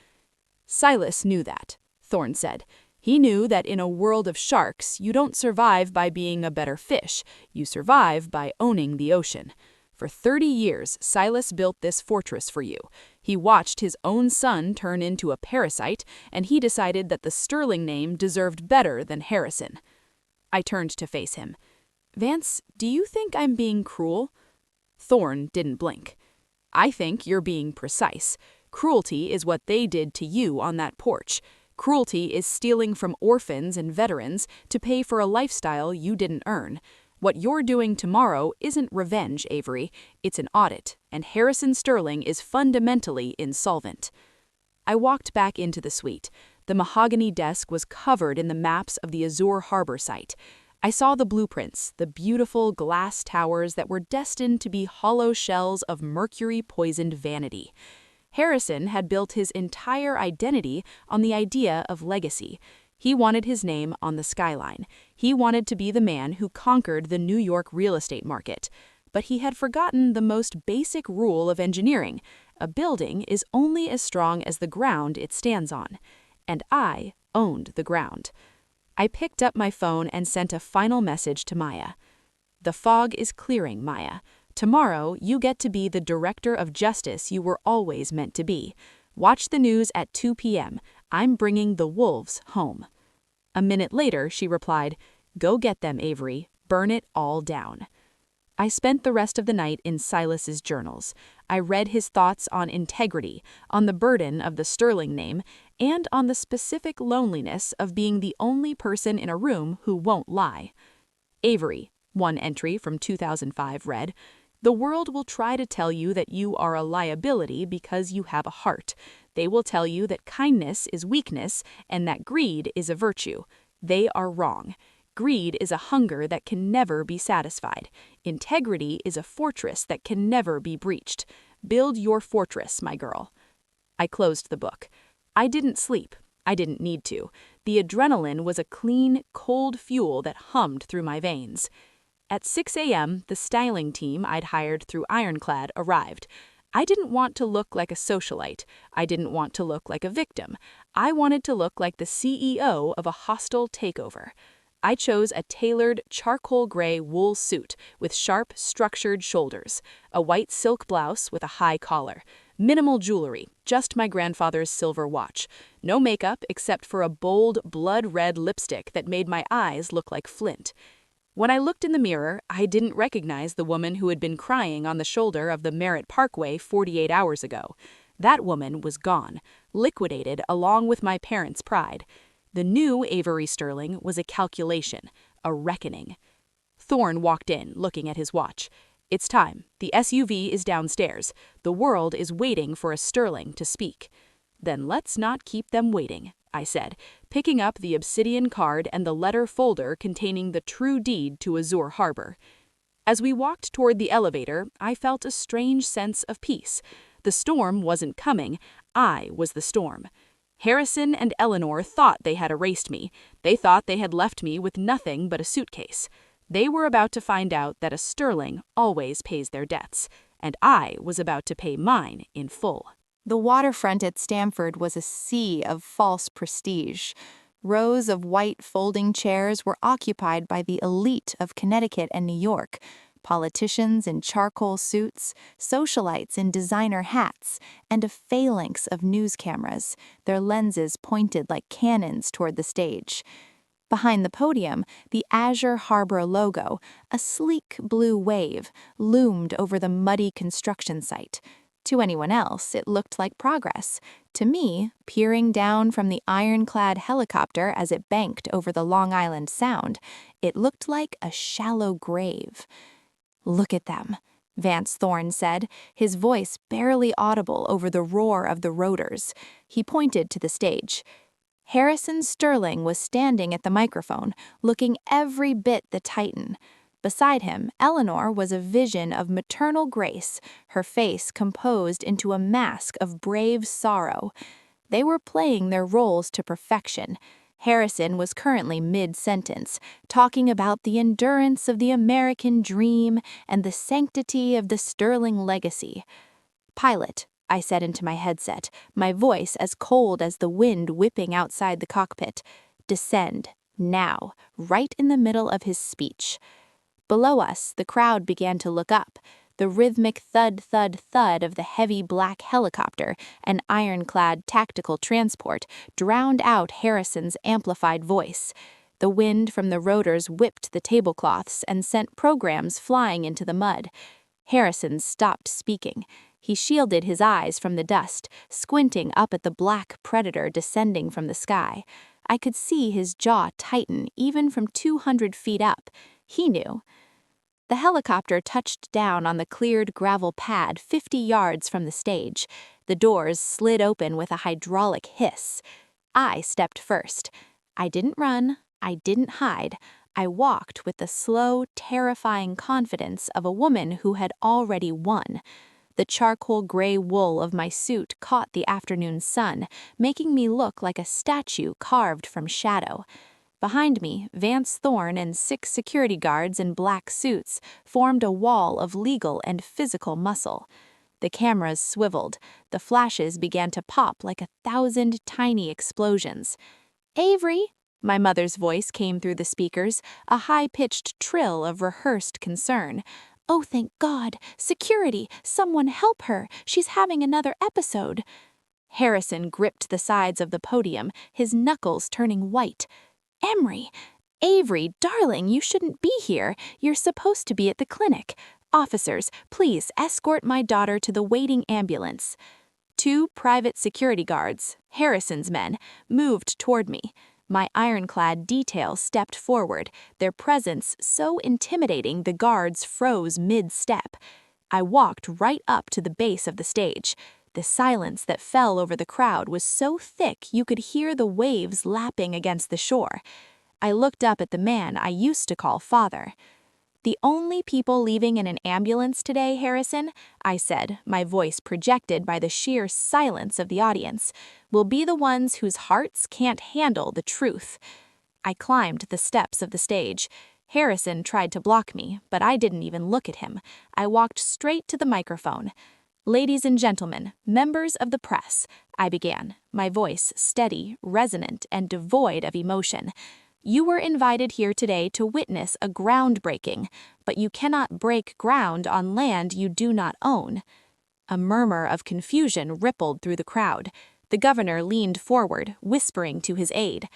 Silas knew that, Thorne said. He knew that in a world of sharks, you don't survive by being a better fish. You survive by owning the ocean. For 30 years, Silas built this fortress for you. He watched his own son turn into a parasite, and he decided that the Sterling name deserved better than Harrison. I turned to face him. Vance, do you think I'm being cruel? Thorne didn't blink. I think you're being precise. Cruelty is what they did to you on that porch. Cruelty is stealing from orphans and veterans to pay for a lifestyle you didn't earn. What you're doing tomorrow isn't revenge, Avery. It's an audit, and Harrison Sterling is fundamentally insolvent. I walked back into the suite. The mahogany desk was covered in the maps of the Azure Harbor site. I saw the blueprints, the beautiful glass towers that were destined to be hollow shells of mercury-poisoned vanity. Harrison had built his entire identity on the idea of legacy. He wanted his name on the skyline. He wanted to be the man who conquered the New York real estate market. But he had forgotten the most basic rule of engineering. A building is only as strong as the ground it stands on. And I owned the ground. I picked up my phone and sent a final message to Maya. The fog is clearing, Maya. Tomorrow, you get to be the director of justice you were always meant to be. Watch the news at 2 p.m. I'm bringing the wolves home. A minute later, she replied, Go get them, Avery. Burn it all down. I spent the rest of the night in Silas's journals. I read his thoughts on integrity, on the burden of the Sterling name, and on the specific loneliness of being the only person in a room who won't lie. Avery, one entry from 2005 read, The world will try to tell you that you are a liability because you have a heart. They will tell you that kindness is weakness and that greed is a virtue. They are wrong. Greed is a hunger that can never be satisfied. Integrity is a fortress that can never be breached. Build your fortress, my girl. I closed the book. I didn't sleep. I didn't need to. The adrenaline was a clean, cold fuel that hummed through my veins. At 6 a.m., the styling team I'd hired through Ironclad arrived. I didn't want to look like a socialite. I didn't want to look like a victim. I wanted to look like the CEO of a hostile takeover. I chose a tailored charcoal gray wool suit with sharp, structured shoulders, a white silk blouse with a high collar, minimal jewelry, just my grandfather's silver watch, no makeup except for a bold, blood-red lipstick that made my eyes look like flint. When I looked in the mirror, I didn't recognize the woman who had been crying on the shoulder of the Merritt Parkway 48 hours ago. That woman was gone, liquidated along with my parents' pride. The new Avery Sterling was a calculation, a reckoning. Thorne walked in, looking at his watch. It's time. The SUV is downstairs. The world is waiting for a Sterling to speak. Then let's not keep them waiting, I said, picking up the obsidian card and the letter folder containing the true deed to Azure Harbor. As we walked toward the elevator, I felt a strange sense of peace. The storm wasn't coming. I was the storm. Harrison and Eleanor thought they had erased me. They thought they had left me with nothing but a suitcase. They were about to find out that a Sterling always pays their debts, and I was about to pay mine in full. The waterfront at Stamford was a sea of false prestige. Rows of white folding chairs were occupied by the elite of Connecticut and New York, politicians in charcoal suits, socialites in designer hats, and a phalanx of news cameras, their lenses pointed like cannons toward the stage. Behind the podium, the Azure Harbor logo, a sleek blue wave, loomed over the muddy construction site. To anyone else, it looked like progress. To me, peering down from the ironclad helicopter as it banked over the Long Island Sound, it looked like a shallow grave. Look at them, Vance Thorne said, his voice barely audible over the roar of the rotors. He pointed to the stage. Harrison Sterling was standing at the microphone, looking every bit the Titan. Beside him, Eleanor was a vision of maternal grace, her face composed into a mask of brave sorrow. They were playing their roles to perfection. Harrison was currently mid-sentence, talking about the endurance of the American dream and the sanctity of the Sterling legacy. "Pilot," I said into my headset, my voice as cold as the wind whipping outside the cockpit. "Descend, now," right in the middle of his speech. Below us, the crowd began to look up. The rhythmic thud-thud-thud of the heavy black helicopter, an ironclad tactical transport, drowned out Harrison's amplified voice. The wind from the rotors whipped the tablecloths and sent programs flying into the mud. Harrison stopped speaking. He shielded his eyes from the dust, squinting up at the black predator descending from the sky. I could see his jaw tighten even from 200 feet up. He knew. The helicopter touched down on the cleared gravel pad 50 yards from the stage. The doors slid open with a hydraulic hiss. I stepped first. I didn't run. I didn't hide. I walked with the slow, terrifying confidence of a woman who had already won. The charcoal gray wool of my suit caught the afternoon sun, making me look like a statue carved from shadow. Behind me, Vance Thorne and 6 security guards in black suits formed a wall of legal and physical muscle. The cameras swiveled. The flashes began to pop like 1,000 tiny explosions. "Avery!" My mother's voice came through the speakers, a high-pitched trill of rehearsed concern. "Oh, thank God! Security! Someone help her! She's having another episode!" Harrison gripped the sides of the podium, his knuckles turning white. "Emery! Avery, darling, you shouldn't be here. You're supposed to be at the clinic. Officers, please escort my daughter to the waiting ambulance." 2 private security guards, Harrison's men, moved toward me. My ironclad detail stepped forward, their presence so intimidating the guards froze mid-step. I walked right up to the base of the stage. The silence that fell over the crowd was so thick you could hear the waves lapping against the shore. I looked up at the man I used to call father. "The only people leaving in an ambulance today, Harrison," I said, my voice projected by the sheer silence of the audience, "will be the ones whose hearts can't handle the truth." I climbed the steps of the stage. Harrison tried to block me, but I didn't even look at him. I walked straight to the microphone. "Ladies and gentlemen, members of the press," I began, my voice steady, resonant, and devoid of emotion. "You were invited here today to witness a groundbreaking, but you cannot break ground on land you do not own." A murmur of confusion rippled through the crowd. The governor leaned forward, whispering to his aide.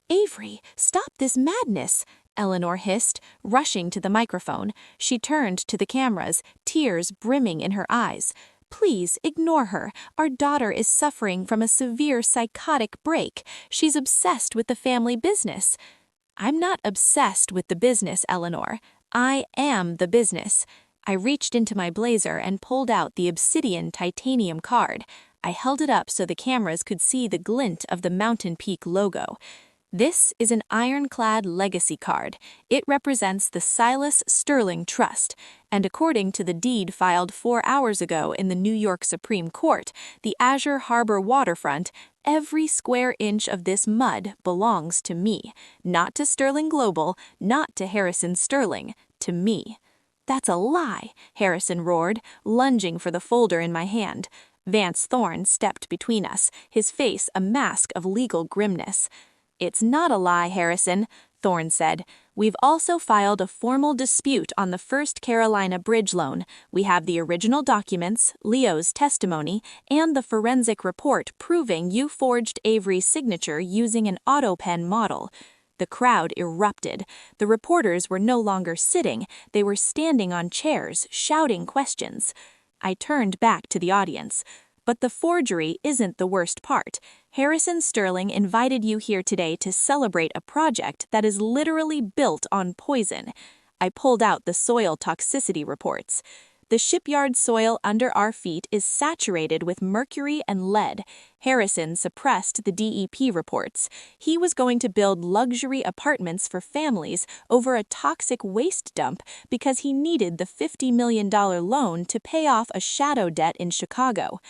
"Avery, stop this madness," Eleanor hissed, rushing to the microphone. She turned to the cameras, tears brimming in her eyes. "Please ignore her. Our daughter is suffering from a severe psychotic break. She's obsessed with the family business." "I'm not obsessed with the business, Eleanor. I am the business." I reached into my blazer and pulled out the obsidian titanium card. I held it up so the cameras could see the glint of the Mountain Peak logo. "This is an ironclad legacy card. It represents the Silas Sterling Trust, and according to the deed filed 4 hours ago in the New York Supreme Court, the Azure Harbor waterfront, every square inch of this mud belongs to me. Not to Sterling Global, not to Harrison Sterling, to me." "That's a lie," Harrison roared, lunging for the folder in my hand. Vance Thorne stepped between us, his face a mask of legal grimness. "It's not a lie, Harrison," Thorne said. "We've also filed a formal dispute on the First Carolina bridge loan. We have the original documents, Leo's testimony, and the forensic report proving you forged Avery's signature using an AutoPen model." The crowd erupted. The reporters were no longer sitting, they were standing on chairs, shouting questions. I turned back to the audience. "But the forgery isn't the worst part. Harrison Sterling invited you here today to celebrate a project that is literally built on poison." I pulled out the soil toxicity reports. "The shipyard soil under our feet is saturated with mercury and lead." Harrison suppressed the DEP reports. He was going to build luxury apartments for families over a toxic waste dump because he needed the $50 million loan to pay off a shadow debt in Chicago.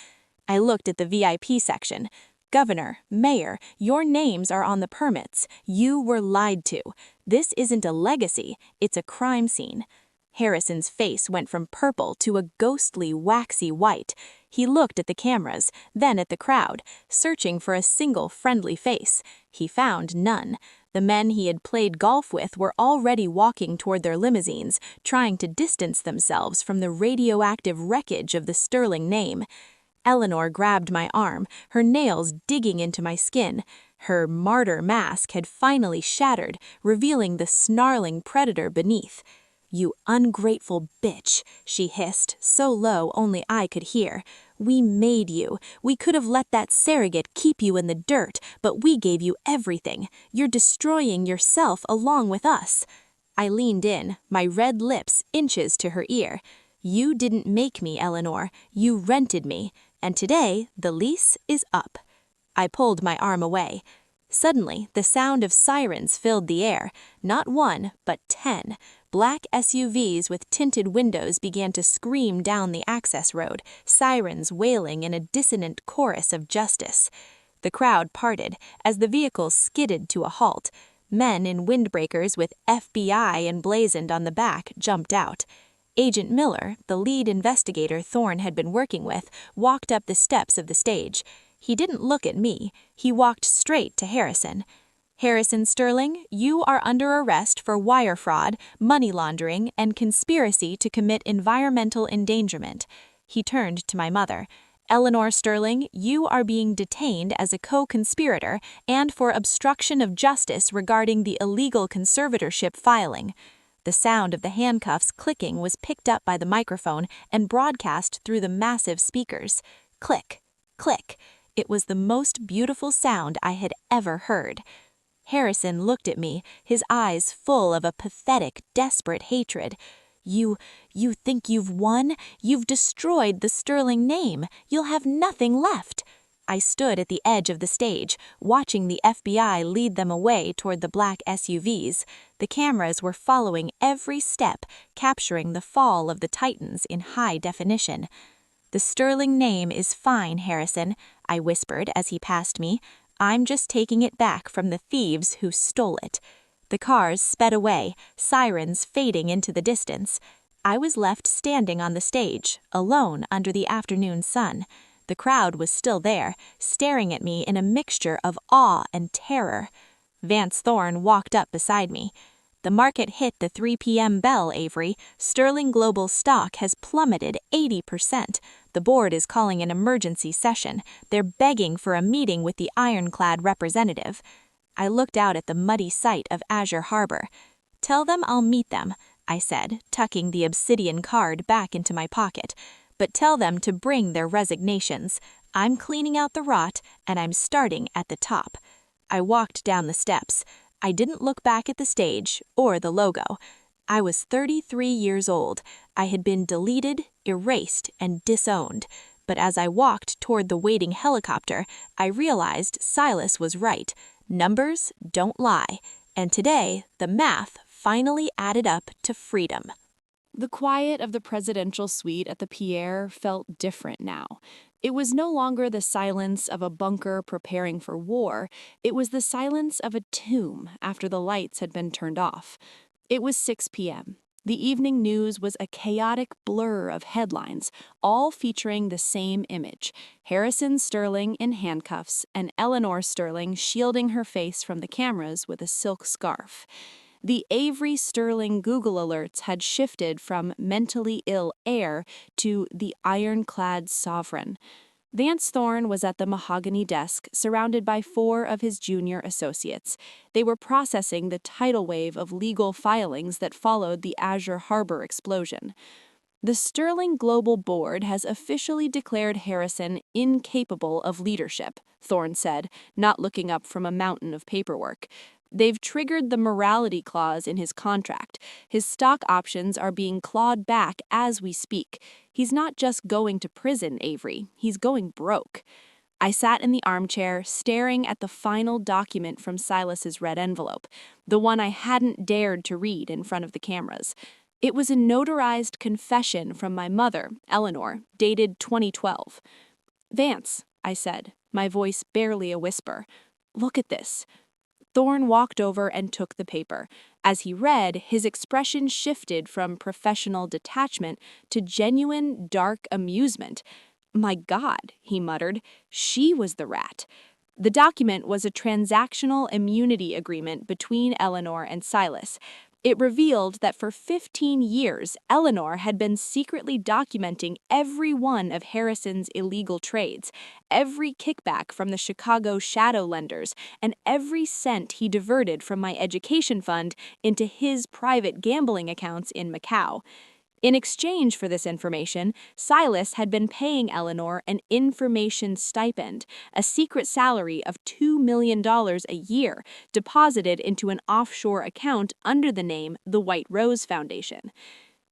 I looked at the VIP section. "Governor, Mayor, your names are on the permits. You were lied to. This isn't a legacy, it's a crime scene." Harrison's face went from purple to a ghostly, waxy white. He looked at the cameras, then at the crowd, searching for a single friendly face. He found none. The men he had played golf with were already walking toward their limousines, trying to distance themselves from the radioactive wreckage of the Sterling name. Eleanor grabbed my arm, her nails digging into my skin. Her martyr mask had finally shattered, revealing the snarling predator beneath. "You ungrateful bitch," she hissed, so low only I could hear. "We made you. We could have let that surrogate keep you in the dirt, but we gave you everything. You're destroying yourself along with us." I leaned in, my red lips inches to her ear. "You didn't make me, Eleanor. You rented me. And today, the lease is up." I pulled my arm away. Suddenly, the sound of sirens filled the air. Not one, but 10. Black SUVs with tinted windows began to scream down the access road, sirens wailing in a dissonant chorus of justice. The crowd parted as the vehicles skidded to a halt. Men in windbreakers with FBI emblazoned on the back jumped out. Agent Miller, the lead investigator Thorne had been working with, walked up the steps of the stage. He didn't look at me. He walked straight to Harrison. "Harrison Sterling, you are under arrest for wire fraud, money laundering, and conspiracy to commit environmental endangerment." He turned to my mother. "Eleanor Sterling, you are being detained as a co-conspirator and for obstruction of justice regarding the illegal conservatorship filing." The sound of the handcuffs clicking was picked up by the microphone and broadcast through the massive speakers. Click, click. It was the most beautiful sound I had ever heard. Harrison looked at me, his eyes full of a pathetic, desperate hatred. You think you've won? You've destroyed the Sterling name. You'll have nothing left." I stood at the edge of the stage, watching the FBI lead them away toward the black SUVs. The cameras were following every step, capturing the fall of the Titans in high definition. "The Sterling name is fine, Harrison," I whispered as he passed me. "I'm just taking it back from the thieves who stole it." The cars sped away, sirens fading into the distance. I was left standing on the stage, alone under the afternoon sun. The crowd was still there, staring at me in a mixture of awe and terror. Vance Thorne walked up beside me. "The market hit the 3 p.m. bell, Avery. Sterling Global stock has plummeted 80%. The board is calling an emergency session. They're begging for a meeting with the ironclad representative." I looked out at the muddy sight of Azure Harbor. "Tell them I'll meet them," I said, tucking the obsidian card back into my pocket. "But tell them to bring their resignations. I'm cleaning out the rot, and I'm starting at the top." I walked down the steps. I didn't look back at the stage or the logo. I was 33 years old. I had been deleted, erased, and disowned. But as I walked toward the waiting helicopter, I realized Silas was right. Numbers don't lie. And today, the math finally added up to freedom. The quiet of the presidential suite at the Pierre felt different now. It was no longer the silence of a bunker preparing for war. It was the silence of a tomb after the lights had been turned off. It was 6 p.m. The evening news was a chaotic blur of headlines, all featuring the same image: Harrison Sterling in handcuffs and Eleanor Sterling shielding her face from the cameras with a silk scarf. The Avery Sterling Google alerts had shifted from mentally ill heir to the ironclad sovereign. Vance Thorne was at the mahogany desk, surrounded by 4 of his junior associates. They were processing the tidal wave of legal filings that followed the Azure Harbor explosion. "The Sterling Global Board has officially declared Harrison incapable of leadership," Thorne said, not looking up from a mountain of paperwork. "They've triggered the morality clause in his contract. His stock options are being clawed back as we speak. He's not just going to prison, Avery. He's going broke." I sat in the armchair, staring at the final document from Silas's red envelope, the one I hadn't dared to read in front of the cameras. It was a notarized confession from my mother, Eleanor, dated 2012. "Vance," I said, my voice barely a whisper, "look at this." Thorne walked over and took the paper. As he read, his expression shifted from professional detachment to genuine, dark amusement. "My God," he muttered, "she was the rat." The document was a transactional immunity agreement between Eleanor and Silas. It revealed that for 15 years, Eleanor had been secretly documenting every one of Harrison's illegal trades, every kickback from the Chicago shadow lenders, and every cent he diverted from my education fund into his private gambling accounts in Macau. In exchange for this information, Silas had been paying Eleanor an information stipend, a secret salary of $2 million a year, deposited into an offshore account under the name the White Rose Foundation.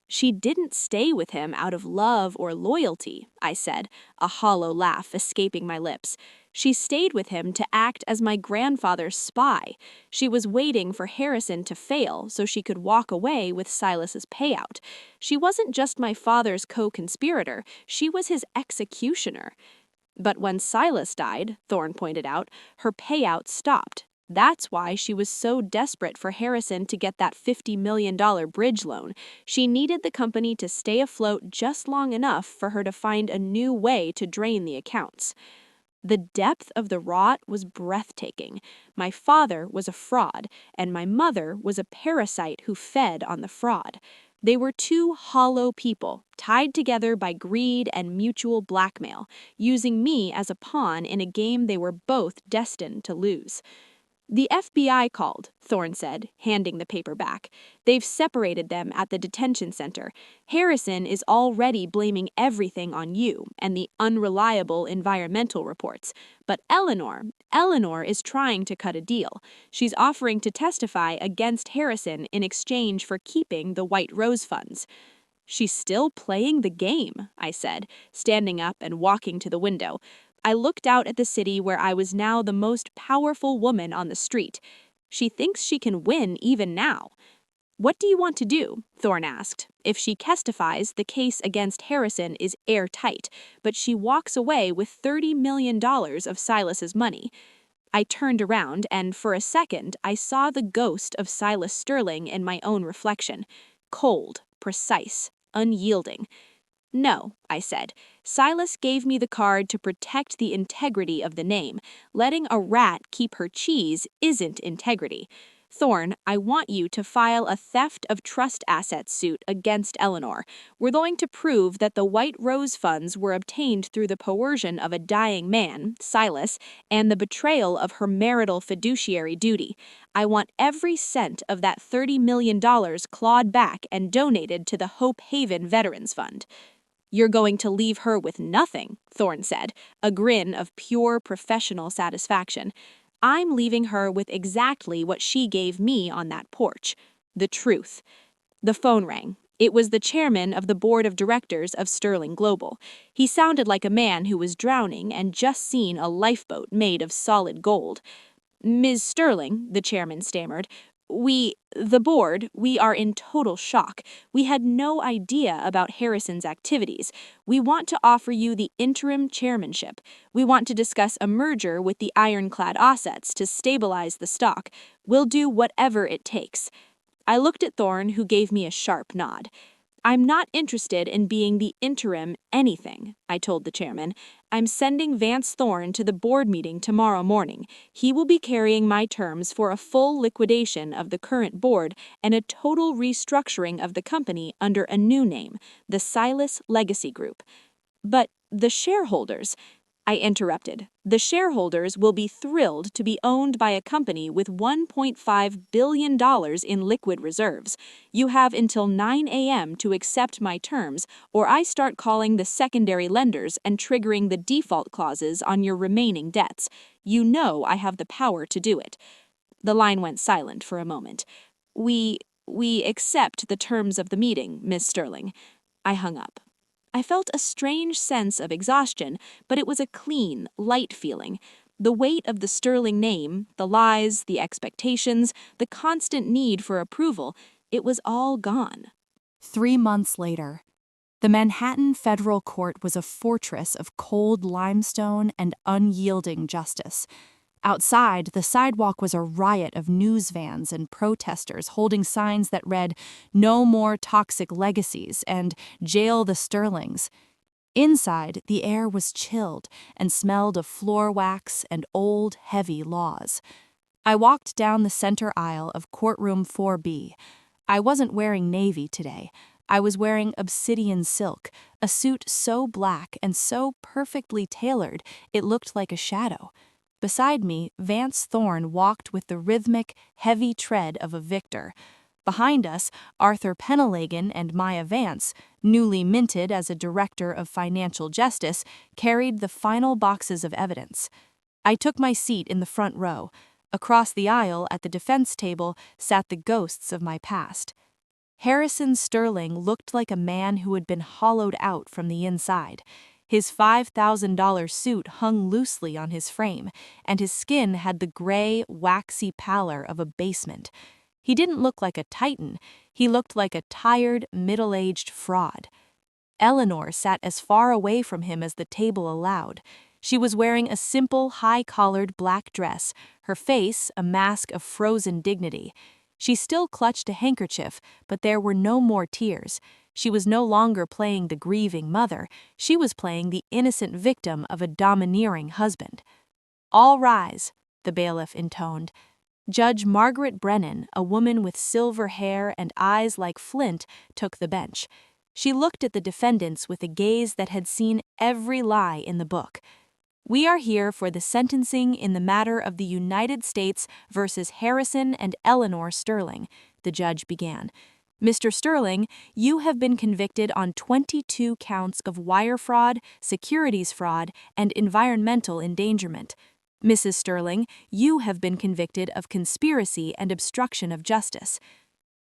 "She didn't stay with him out of love or loyalty," I said, a hollow laugh escaping my lips. "She stayed with him to act as my grandfather's spy. She was waiting for Harrison to fail so she could walk away with Silas's payout. She wasn't just my father's co-conspirator, she was his executioner." "But when Silas died," Thorne pointed out, "her payout stopped. That's why she was so desperate for Harrison to get that $50 million bridge loan. She needed the company to stay afloat just long enough for her to find a new way to drain the accounts." The depth of the rot was breathtaking. My father was a fraud, and my mother was a parasite who fed on the fraud. They were two hollow people, tied together by greed and mutual blackmail, using me as a pawn in a game they were both destined to lose. "The FBI called," Thorne said, handing the paper back. "They've separated them at the detention center. Harrison is already blaming everything on you and the unreliable environmental reports. But Eleanor is trying to cut a deal. She's offering to testify against Harrison in exchange for keeping the White Rose funds." "She's still playing the game," I said, standing up and walking to the window. I looked out at the city where I was now the most powerful woman on the street. "She thinks she can win even now." "What do you want to do?" Thorne asked. "If she testifies, the case against Harrison is airtight, but she walks away with $30 million of Silas's money." I turned around, and for a second, I saw the ghost of Silas Sterling in my own reflection. Cold, precise, unyielding. "No," I said. "Silas gave me the card to protect the integrity of the name. Letting a rat keep her cheese isn't integrity. Thorne, I want you to file a theft of trust assets suit against Eleanor. We're going to prove that the White Rose funds were obtained through the coercion of a dying man, Silas, and the betrayal of her marital fiduciary duty. I want every cent of that $30 million clawed back and donated to the Hope Haven Veterans Fund." "You're going to leave her with nothing," Thorne said, a grin of pure professional satisfaction. "I'm leaving her with exactly what she gave me on that porch. The truth." The phone rang. It was the chairman of the board of directors of Sterling Global. He sounded like a man who was drowning and just seen a lifeboat made of solid gold. "Ms. Sterling," the chairman stammered, the board, we are in total shock. We had no idea about Harrison's activities. We want to offer you the interim chairmanship. We want to discuss a merger with the ironclad assets to stabilize the stock. We'll do whatever it takes." I looked at Thorne, who gave me a sharp nod. "I'm not interested in being the interim anything," I told the chairman. "I'm sending Vance Thorne to the board meeting tomorrow morning. He will be carrying my terms for a full liquidation of the current board and a total restructuring of the company under a new name, the Silas Legacy Group." "But the shareholders," I interrupted. "The shareholders will be thrilled to be owned by a company with $1.5 billion in liquid reserves. You have until 9 a.m. to accept my terms, or I start calling the secondary lenders and triggering the default clauses on your remaining debts. You know I have the power to do it." The line went silent for a moment. We accept the terms of the meeting, Miss Sterling." I hung up. I felt a strange sense of exhaustion, but it was a clean, light feeling. The weight of the Sterling name, the lies, the expectations, the constant need for approval, it was all gone. 3 months later, the Manhattan Federal Court was a fortress of cold limestone and unyielding justice. Outside, the sidewalk was a riot of news vans and protesters holding signs that read, "No more toxic legacies" and "Jail the Sterlings." Inside, the air was chilled and smelled of floor wax and old, heavy laws. I walked down the center aisle of courtroom 4B. I wasn't wearing navy today. I was wearing obsidian silk, a suit so black and so perfectly tailored it looked like a shadow. Beside me, Vance Thorne walked with the rhythmic, heavy tread of a victor. Behind us, Arthur Pennehagen and Maya Vance, newly minted as a director of financial justice, carried the final boxes of evidence. I took my seat in the front row. Across the aisle at the defense table sat the ghosts of my past. Harrison Sterling looked like a man who had been hollowed out from the inside. His $5,000 suit hung loosely on his frame, and his skin had the gray, waxy pallor of a basement. He didn't look like a titan, he looked like a tired, middle-aged fraud. Eleanor sat as far away from him as the table allowed. She was wearing a simple, high-collared black dress, her face a mask of frozen dignity. She still clutched a handkerchief, but there were no more tears. She was no longer playing the grieving mother, she was playing the innocent victim of a domineering husband. "All rise," the bailiff intoned. Judge Margaret Brennan, a woman with silver hair and eyes like flint, took the bench. She looked at the defendants with a gaze that had seen every lie in the book. "We are here for the sentencing in the matter of the United States versus Harrison and Eleanor Sterling," the judge began. "Mr. Sterling, you have been convicted on 22 counts of wire fraud, securities fraud, and environmental endangerment. Mrs. Sterling, you have been convicted of conspiracy and obstruction of justice."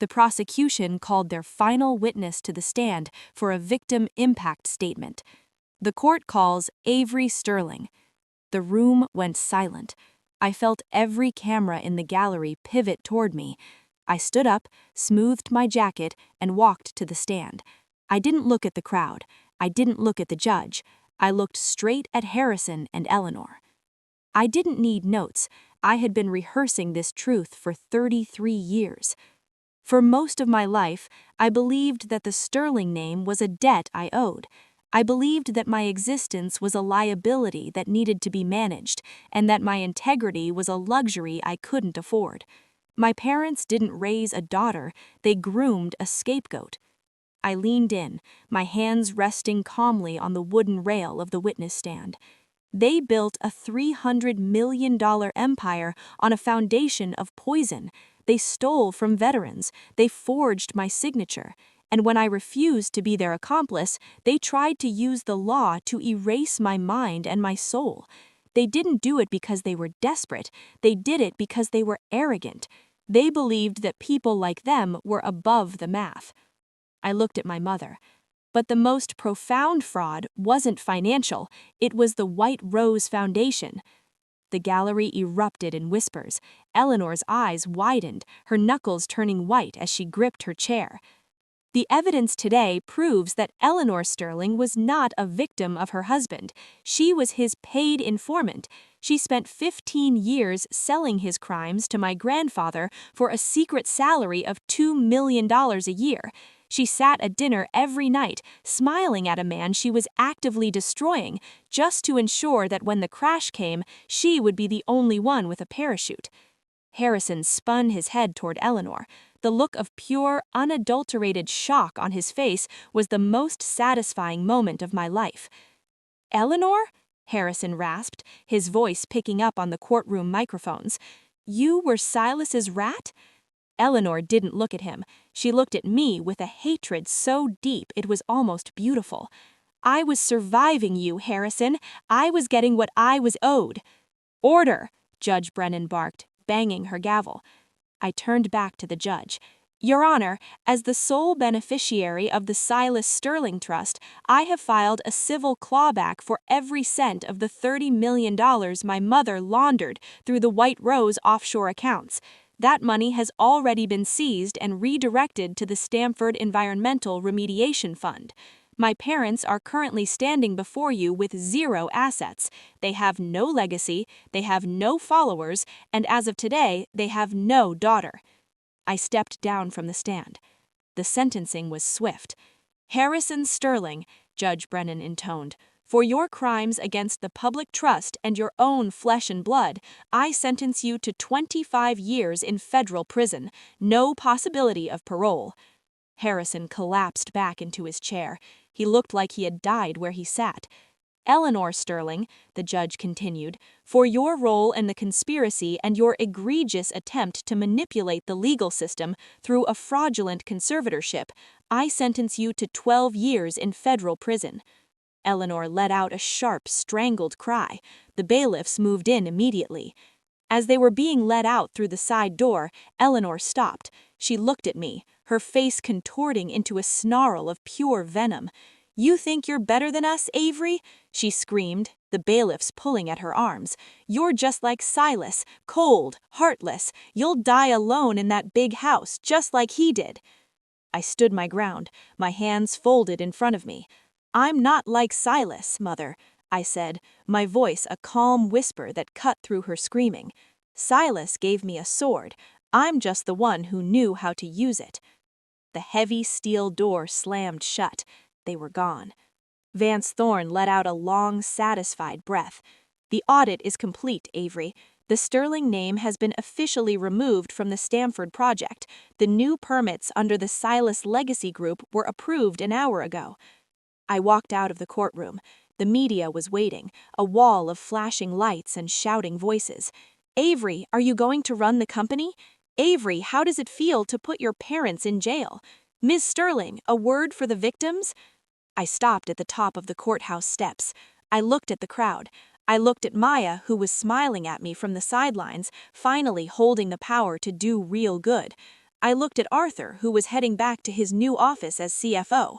The prosecution called their final witness to the stand for a victim impact statement. The court calls Avery Sterling. The room went silent. I felt every camera in the gallery pivot toward me. I stood up, smoothed my jacket, and walked to the stand. I didn't look at the crowd. I didn't look at the judge. I looked straight at Harrison and Eleanor. I didn't need notes. I had been rehearsing this truth for 33 years. For most of my life, I believed that the Sterling name was a debt I owed. I believed that my existence was a liability that needed to be managed, and that my integrity was a luxury I couldn't afford. My parents didn't raise a daughter, they groomed a scapegoat. I leaned in, my hands resting calmly on the wooden rail of the witness stand. They built a $300 million empire on a foundation of poison. They stole from veterans. They forged my signature. And when I refused to be their accomplice, they tried to use the law to erase my mind and my soul. They didn't do it because they were desperate. They did it because they were arrogant. They believed that people like them were above the math. I looked at my mother. But the most profound fraud wasn't financial, it was the White Rose Foundation. The gallery erupted in whispers. Eleanor's eyes widened, her knuckles turning white as she gripped her chair. The evidence today proves that Eleanor Sterling was not a victim of her husband. She was his paid informant. She spent 15 years selling his crimes to my grandfather for a secret salary of $2 million a year. She sat at dinner every night, smiling at a man she was actively destroying, just to ensure that when the crash came, she would be the only one with a parachute. Harrison spun his head toward Eleanor. The look of pure, unadulterated shock on his face was the most satisfying moment of my life. "Eleanor?" Harrison rasped, his voice picking up on the courtroom microphones. "You were Silas's rat?" Eleanor didn't look at him. She looked at me with a hatred so deep it was almost beautiful. "I was surviving you, Harrison. I was getting what I was owed." "Order!" Judge Brennan barked, banging her gavel. I turned back to the judge. "Your Honor, as the sole beneficiary of the Silas Sterling Trust, I have filed a civil clawback for every cent of the $30 million my mother laundered through the White Rose offshore accounts. That money has already been seized and redirected to the Stamford Environmental Remediation Fund. My parents are currently standing before you with zero assets. They have no legacy, they have no followers, and as of today, they have no daughter. I stepped down from the stand. The sentencing was swift. Harrison Sterling, Judge Brennan intoned, for your crimes against the public trust and your own flesh and blood, I sentence you to 25 years in federal prison, no possibility of parole. Harrison collapsed back into his chair. He looked like he had died where he sat. Eleanor Sterling, the judge continued, for your role in the conspiracy and your egregious attempt to manipulate the legal system through a fraudulent conservatorship, I sentence you to 12 years in federal prison. Eleanor let out a sharp, strangled cry. The bailiffs moved in immediately. As they were being let out through the side door, Eleanor stopped. She looked at me, her face contorting into a snarl of pure venom. You think you're better than us, Avery? She screamed, the bailiffs pulling at her arms. You're just like Silas, cold, heartless. You'll die alone in that big house, just like he did. I stood my ground, my hands folded in front of me. I'm not like Silas, Mother, I said, my voice a calm whisper that cut through her screaming. Silas gave me a sword. I'm just the one who knew how to use it. The heavy steel door slammed shut. They were gone. Vance Thorne let out a long, satisfied breath. The audit is complete, Avery. The Sterling name has been officially removed from the Stamford project. The new permits under the Silas Legacy Group were approved an hour ago. I walked out of the courtroom. The media was waiting, a wall of flashing lights and shouting voices. Avery, are you going to run the company? Avery, how does it feel to put your parents in jail? Ms. Sterling, a word for the victims? I stopped at the top of the courthouse steps. I looked at the crowd. I looked at Maya, who was smiling at me from the sidelines, finally holding the power to do real good. I looked at Arthur, who was heading back to his new office as CFO.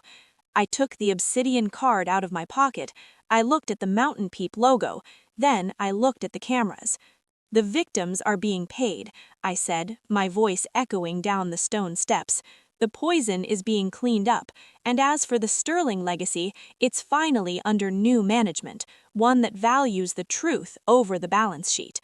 I took the obsidian card out of my pocket. I looked at the Mountain Peep logo. Then I looked at the cameras. The victims are being paid, I said, my voice echoing down the stone steps. The poison is being cleaned up, and as for the Sterling legacy, it's finally under new management, one that values the truth over the balance sheet.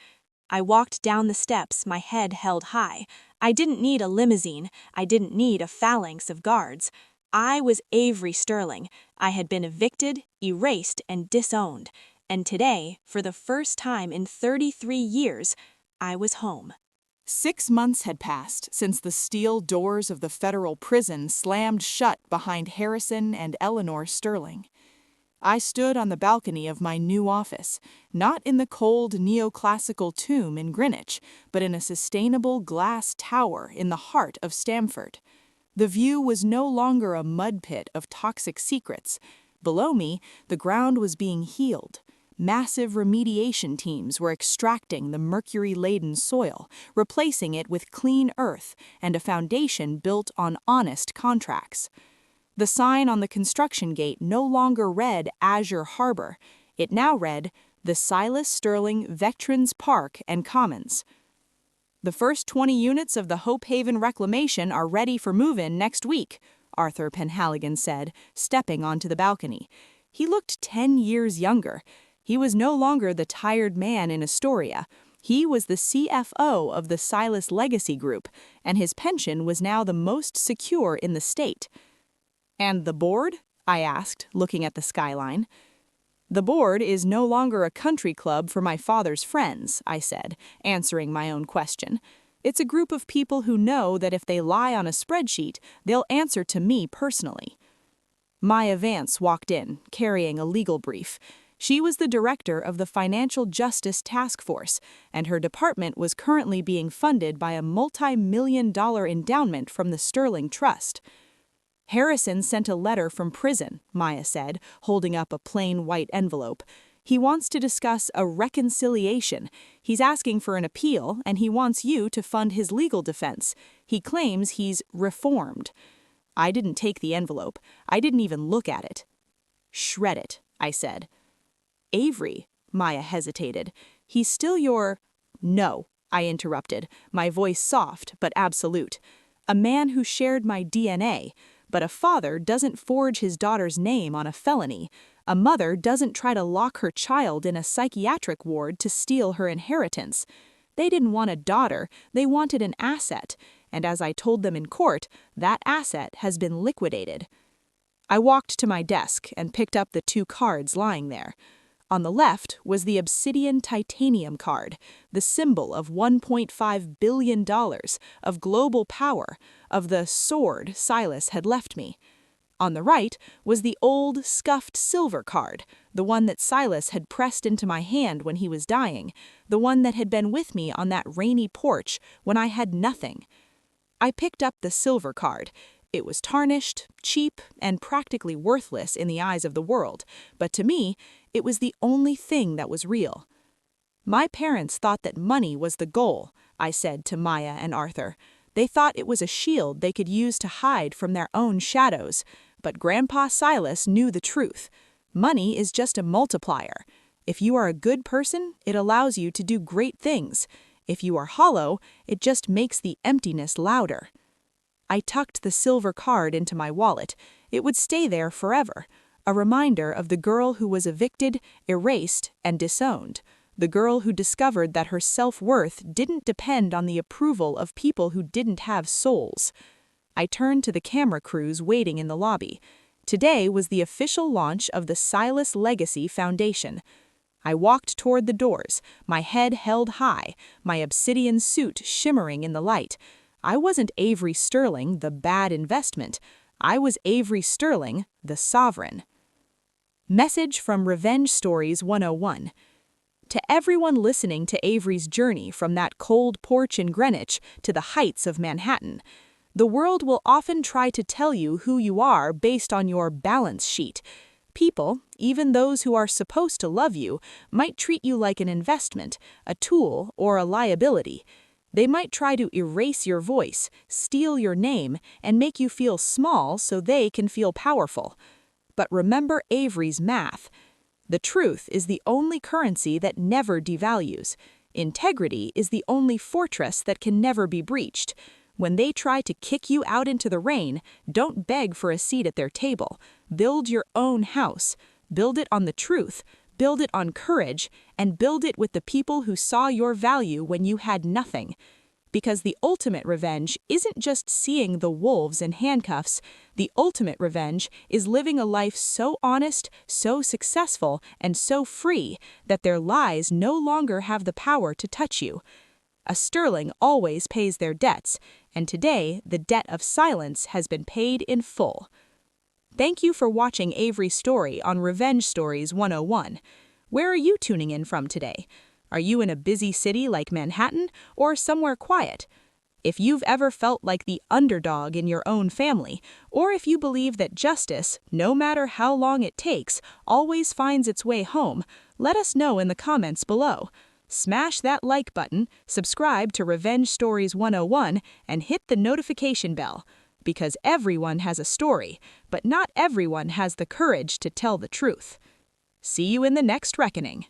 I walked down the steps, my head held high. I didn't need a limousine. I didn't need a phalanx of guards. I was Avery Sterling. I had been evicted, erased, and disowned. And today, for the first time in 33 years, I was home. 6 months had passed since the steel doors of the federal prison slammed shut behind Harrison and Eleanor Sterling. I stood on the balcony of my new office, not in the cold neoclassical tomb in Greenwich, but in a sustainable glass tower in the heart of Stamford. The view was no longer a mud pit of toxic secrets. Below me, the ground was being healed. Massive remediation teams were extracting the mercury-laden soil, replacing it with clean earth and a foundation built on honest contracts. The sign on the construction gate no longer read Azure Harbor. It now read the Silas Sterling Veterans Park and Commons. The first 20 units of the Hope Haven reclamation are ready for move-in next week, Arthur Penhaligon said, stepping onto the balcony. He looked 10 years younger. He was no longer the tired man in Astoria. He was the CFO of the Silas Legacy Group, and his pension was now the most secure in the state. And the board? I asked, looking at the skyline. The board is no longer a country club for my father's friends, I said, answering my own question. It's a group of people who know that if they lie on a spreadsheet, they'll answer to me personally. Maya Vance walked in, carrying a legal brief. She was the director of the Financial Justice Task Force, and her department was currently being funded by a multi-million-dollar endowment from the Sterling Trust. Harrison sent a letter from prison, Maya said, holding up a plain white envelope. He wants to discuss a reconciliation. He's asking for an appeal, and he wants you to fund his legal defense. He claims he's reformed. I didn't take the envelope. I didn't even look at it. Shred it, I said. Avery, Maya hesitated. He's still your... No, I interrupted, my voice soft but absolute. A man who shared my DNA. But a father doesn't forge his daughter's name on a felony. A mother doesn't try to lock her child in a psychiatric ward to steal her inheritance. They didn't want a daughter, they wanted an asset, and as I told them in court, that asset has been liquidated. I walked to my desk and picked up the 2 cards lying there. On the left was the obsidian titanium card, the symbol of $1.5 billion, of global power, of the sword Silas had left me. On the right was the old, scuffed silver card, the one that Silas had pressed into my hand when he was dying, the one that had been with me on that rainy porch when I had nothing. I picked up the silver card. It was tarnished, cheap, and practically worthless in the eyes of the world, but to me, it was the only thing that was real. My parents thought that money was the goal, I said to Maya and Arthur. They thought it was a shield they could use to hide from their own shadows, but Grandpa Silas knew the truth. Money is just a multiplier. If you are a good person, it allows you to do great things. If you are hollow, it just makes the emptiness louder. I tucked the silver card into my wallet. It would stay there forever, a reminder of the girl who was evicted, erased, and disowned, the girl who discovered that her self-worth didn't depend on the approval of people who didn't have souls. I turned to the camera crews waiting in the lobby. Today was the official launch of the Silas Legacy Foundation. I walked toward the doors, my head held high, my obsidian suit shimmering in the light. I wasn't Avery Sterling, the bad investment. I was Avery Sterling, the sovereign. Message from Revenge Stories 101. To everyone listening to Avery's journey from that cold porch in Greenwich to the heights of Manhattan, the world will often try to tell you who you are based on your balance sheet. People, even those who are supposed to love you, might treat you like an investment, a tool, or a liability. They might try to erase your voice, steal your name, and make you feel small so they can feel powerful. But remember Avery's math. The truth is the only currency that never devalues. Integrity is the only fortress that can never be breached. When they try to kick you out into the rain, don't beg for a seat at their table. Build your own house. Build it on the truth. Build it on courage, and build it with the people who saw your value when you had nothing. Because the ultimate revenge isn't just seeing the wolves in handcuffs. The ultimate revenge is living a life so honest, so successful, and so free that their lies no longer have the power to touch you. A Sterling always pays their debts, and today the debt of silence has been paid in full. Thank you for watching Avery's story on Revenge Stories 101. Where are you tuning in from today? Are you in a busy city like Manhattan or somewhere quiet? If you've ever felt like the underdog in your own family, or if you believe that justice, no matter how long it takes, always finds its way home, let us know in the comments below. Smash that like button, subscribe to Revenge Stories 101, and hit the notification bell. Because everyone has a story, but not everyone has the courage to tell the truth. See you in the next reckoning.